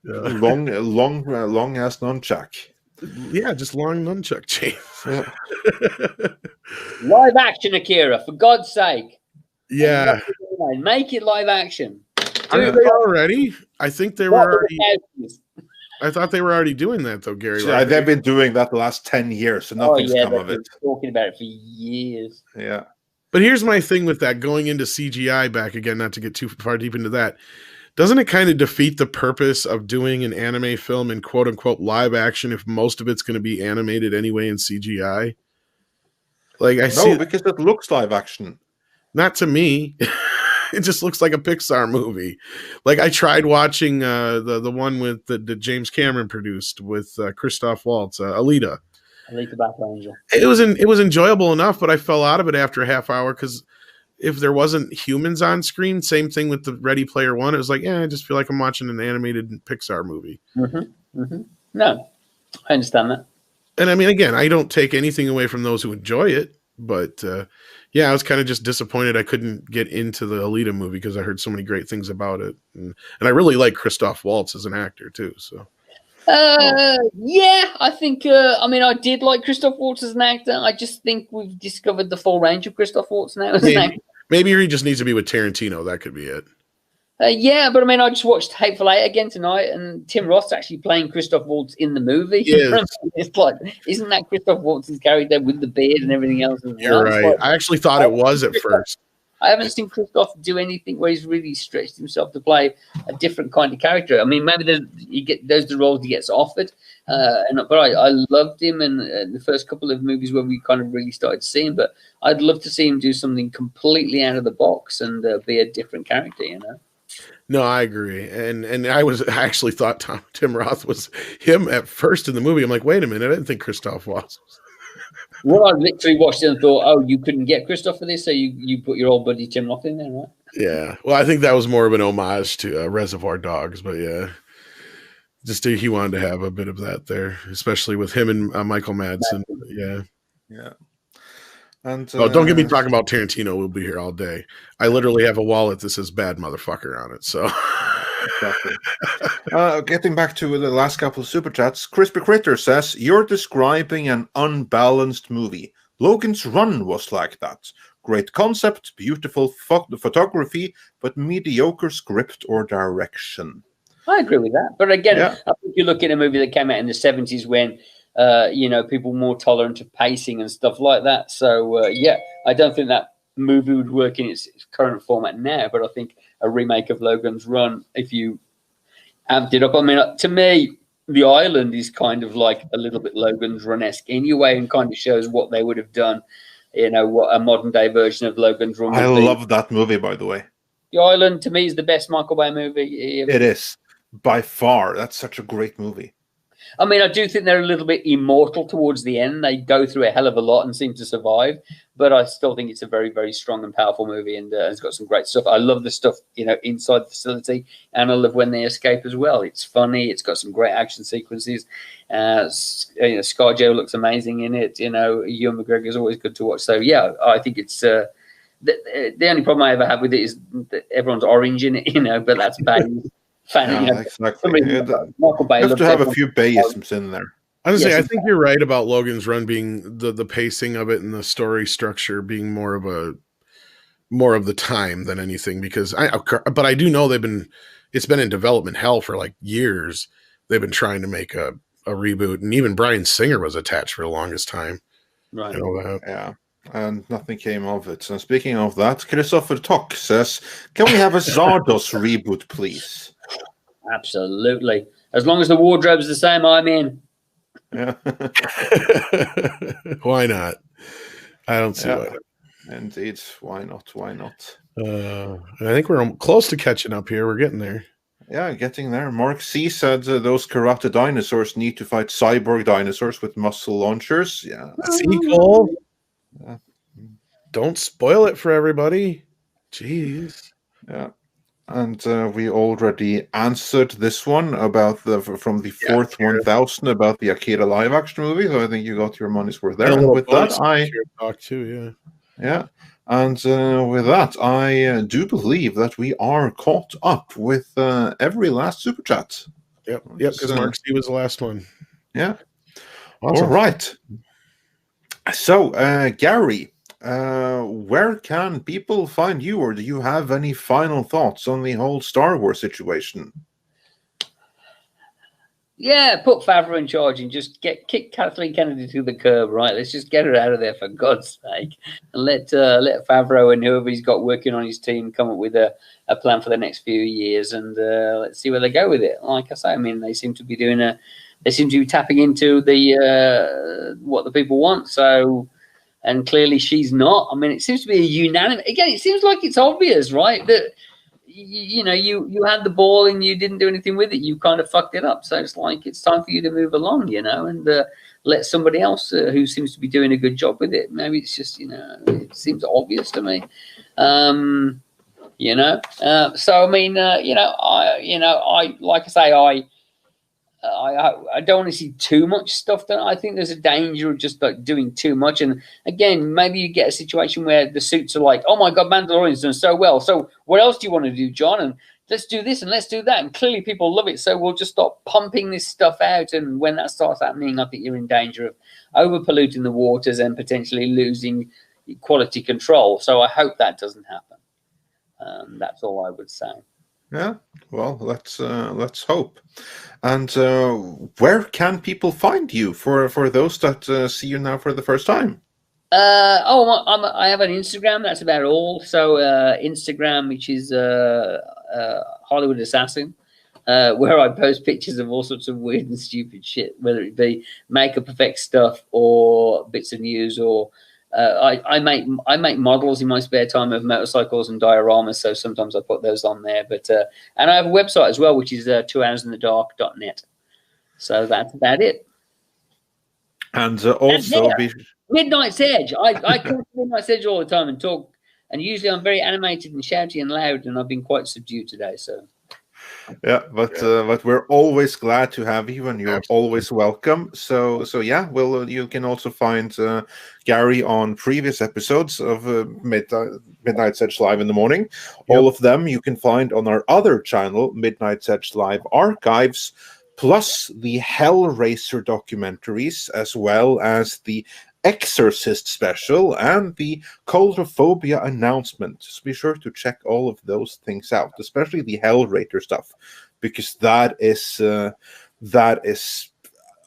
Long ass nunchuck. Yeah, just long nunchuck chain. Live action Akira, for God's sake. Yeah, make it live action. Aren't they already? I think they were already. I thought they were already doing that though, Gary. Yeah, they've been doing that the last 10 years, so nothing's come of it. Talking about it for years. Yeah. But here's my thing with that, going into CGI back again, not to get too far deep into that. Doesn't it kind of defeat the purpose of doing an anime film in quote unquote live action if most of it's going to be animated anyway in CGI? Like because it looks live action. Not to me. It just looks like a Pixar movie. Like I tried watching the one with that James Cameron produced with Christoph Waltz, Alita Battle Angel. It was enjoyable enough, but I fell out of it after a half hour because if there wasn't humans on screen, same thing with the Ready Player One. It was like, I just feel like I'm watching an animated Pixar movie. Mm-hmm. Mm-hmm. No, I understand that. And I mean, again, I don't take anything away from those who enjoy it, but I was kind of just disappointed I couldn't get into the Alita movie because I heard so many great things about it, and I really like Christoph Waltz as an actor too. So, I think I did like Christoph Waltz as an actor. I just think we've discovered the full range of Christoph Waltz now as an actor. Maybe he just needs to be with Tarantino. That could be it. But I just watched Hateful Eight again tonight, and Tim Roth's actually playing Christoph Waltz in the movie. Yes. It's like, isn't that Christoph Waltz's character with the beard and everything else? You're right. I actually thought it was at first. I haven't seen Christoph do anything where he's really stretched himself to play a different kind of character. I mean, maybe those are the roles he gets offered. But I loved him in the first couple of movies where we kind of really started to see him. But I'd love to see him do something completely out of the box and be a different character, you know? No, I agree. And I actually thought Tim Roth was him at first in the movie. I'm like, wait a minute, I didn't think Christoph was. Well, I literally watched it and thought, oh, you couldn't get Christoph for this, so you put your old buddy Tim Roth in there, right? Yeah. Well, I think that was more of an homage to Reservoir Dogs, but yeah. Just he wanted to have a bit of that there, especially with him and Michael Madsen. Yeah. Yeah. And don't get me talking about Tarantino. We'll be here all day. I literally have a wallet that says "bad motherfucker" on it. So, exactly. Getting back to the last couple of super chats, Crispy Critter says you're describing an unbalanced movie. Logan's Run was like that. Great concept, beautiful photography, but mediocre script or direction. I agree with that. But again, I think you look at a movie that came out in the 70s when, people were more tolerant of pacing and stuff like that. So, I don't think that movie would work in its current format now. But I think a remake of Logan's Run, if you amped it up, I mean, to me, The Island is kind of like a little bit Logan's Run-esque anyway and kind of shows what they would have done, what a modern-day version of Logan's Run would be. I love that movie, by the way. The Island, to me, is the best Michael Bay movie. It is. By far. That's such a great movie. I mean, I do think they're a little bit immortal towards the end. They go through a hell of a lot and seem to survive. But I still think it's a very, very strong and powerful movie, and it's got some great stuff. I love the stuff, inside the facility, and I love when they escape as well. It's funny. It's got some great action sequences. ScarJo looks amazing in it. Ewan McGregor is always good to watch. So, yeah, I think it's the only problem I ever have with it is that everyone's orange in it, but that's bad. Exactly. You have to have a few Bayisms in there. I was say, I think you're right about Logan's Run being the pacing of it and the story structure being more of the time than anything. Because I do know it's been in development hell for like years. They've been trying to make a reboot, and even Bryan Singer was attached for the longest time. Right. Yeah. And nothing came of it. So speaking of that, Christopher Tock says, "Can we have a Zardos reboot, please?" Absolutely. As long as the wardrobe's the same, I'm in. Yeah. Why not? I don't see why. Indeed. Why not? Why not? I think we're close to catching up here. We're getting there. Yeah, getting there. Mark C said those karate dinosaurs need to fight cyborg dinosaurs with muscle launchers. Yeah. Sequel. Don't spoil it for everybody. Jeez. Yeah. And we already answered this one about from the fourth 1000 about the Akira live action movie. So I think you got your money's worth there. And with that, And with that, I do believe that we are caught up with every last super chat. Yep. Because Mark C was the last one. Yeah. Awesome. All right. So, Gary, where can people find you, or do you have any final thoughts on the whole Star Wars situation? Yeah, put Favreau in charge and just kick Kathleen Kennedy to the curb, right? Let's just get her out of there, for God's sake, and let Favreau and whoever he's got working on his team come up with a plan for the next few years, and let's see where they go with it. Like I say, I mean, they seem to be tapping into the what the people want. So. And clearly she's not. I mean, it seems to be a unanimous. Again, it seems like it's obvious, right? That you had the ball and you didn't do anything with it. You kind of fucked it up. So it's like it's time for you to move along, and let somebody else who seems to be doing a good job with it. Maybe it's just it seems obvious to me. So I mean, I like I say, I don't want to see too much stuff done. I think there's a danger of just like doing too much. And again, maybe you get a situation where the suits are like, oh my God, Mandalorian's done so well. So what else do you want to do, John? And let's do this and let's do that. And clearly people love it. So we'll just stop pumping this stuff out. And when that starts happening, I think you're in danger of over polluting the waters and potentially losing quality control. So I hope that doesn't happen. That's all I would say. Yeah, well, let's hope. And where can people find you for those that see you now for the first time? I have an Instagram. That's about all. So Instagram, which is Hollywood Assassin, where I post pictures of all sorts of weird and stupid shit, whether it be makeup effect stuff or bits of news, or I make models in my spare time of motorcycles and dioramas. So sometimes I put those on there. But and I have a website as well, which is 2hoursinthedark.net. So that's about it. And also be Midnight's Edge. I come to Midnight's Edge all the time and talk, and usually I'm very animated and shouty and loud, and I've been quite subdued today. So, yeah, but we're always glad to have you, and you're Absolutely. always welcome. So yeah, well, you can also find Gary on previous episodes of Midnight's Edge Live in the morning. Yep. All of them you can find on our other channel, Midnight's Edge Live Archives, plus the Hellraiser documentaries, as well as the Exorcist special and the Coulrophobia announcement. So be sure to check all of those things out, especially the Hellraiser stuff, because that is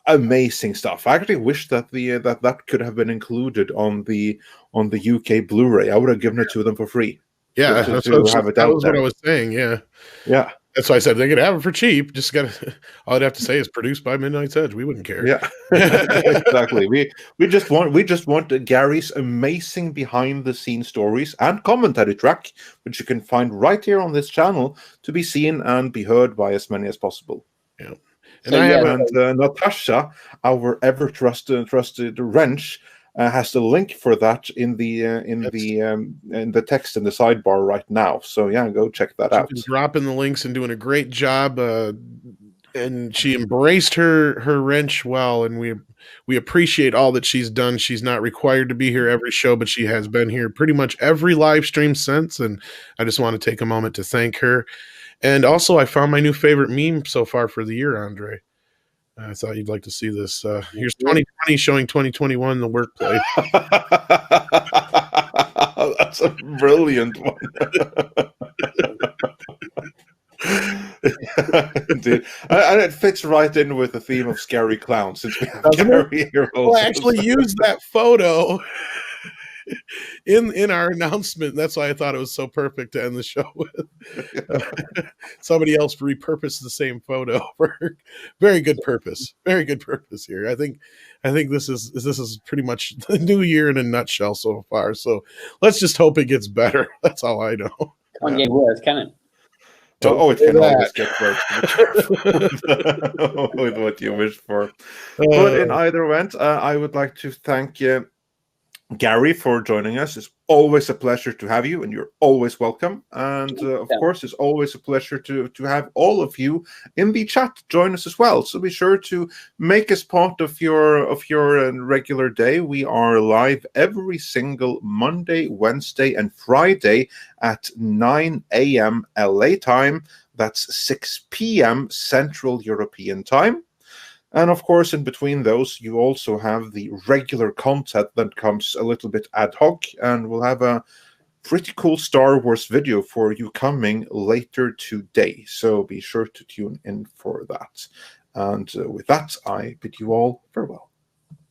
amazing stuff. I actually wish that that could have been included on the UK Blu-ray. I would have given it to them for free. Yeah, to that have it out was there. what I was saying. Yeah. That's why I said they could have it for cheap. Just gotta. All I'd have to say is produced by Midnight's Edge. We wouldn't care. Yeah, exactly. We just want Gary's amazing behind the scenes stories and commentary track, which you can find right here on this channel, to be seen and be heard by as many as possible. Yeah, and Natasha, our ever trusted wrench, has the link for that in the text in the sidebar right now. So yeah, go check that out. Dropping the links and doing a great job. And she embraced her wrench well, and we appreciate all that she's done. She's not required to be here every show, but she has been here pretty much every live stream since. And I just want to take a moment to thank her. And also, I found my new favorite meme so far for the year, Andre. I thought you'd like to see this. Here's 2020 showing 2021 in the workplace. That's a brilliant one. Indeed. And it fits right in with the theme of scary clowns, since we have Gary here also. We'll actually use that photo in our announcement. That's why I thought it was so perfect to end the show with. Somebody else repurposed the same photo for very good purpose. Very good purpose here. I think this is pretty much the new year in a nutshell so far. So let's just hope it gets better. That's all I know. Can't get worse, can it? It can always get worse with what you wish for. But in either event, I would like to thank Gary for joining us. It's always a pleasure to have you, and you're always welcome. And of course, it's always a pleasure to have all of you in the chat join us as well. So be sure to make us part of your regular day. We are live every single Monday, Wednesday, and Friday at 9 a.m. LA time. That's 6 p.m. Central European time. And of course, in between those, you also have the regular content that comes a little bit ad hoc, and we'll have a pretty cool Star Wars video for you coming later today. So be sure to tune in for that. And with that, I bid you all farewell.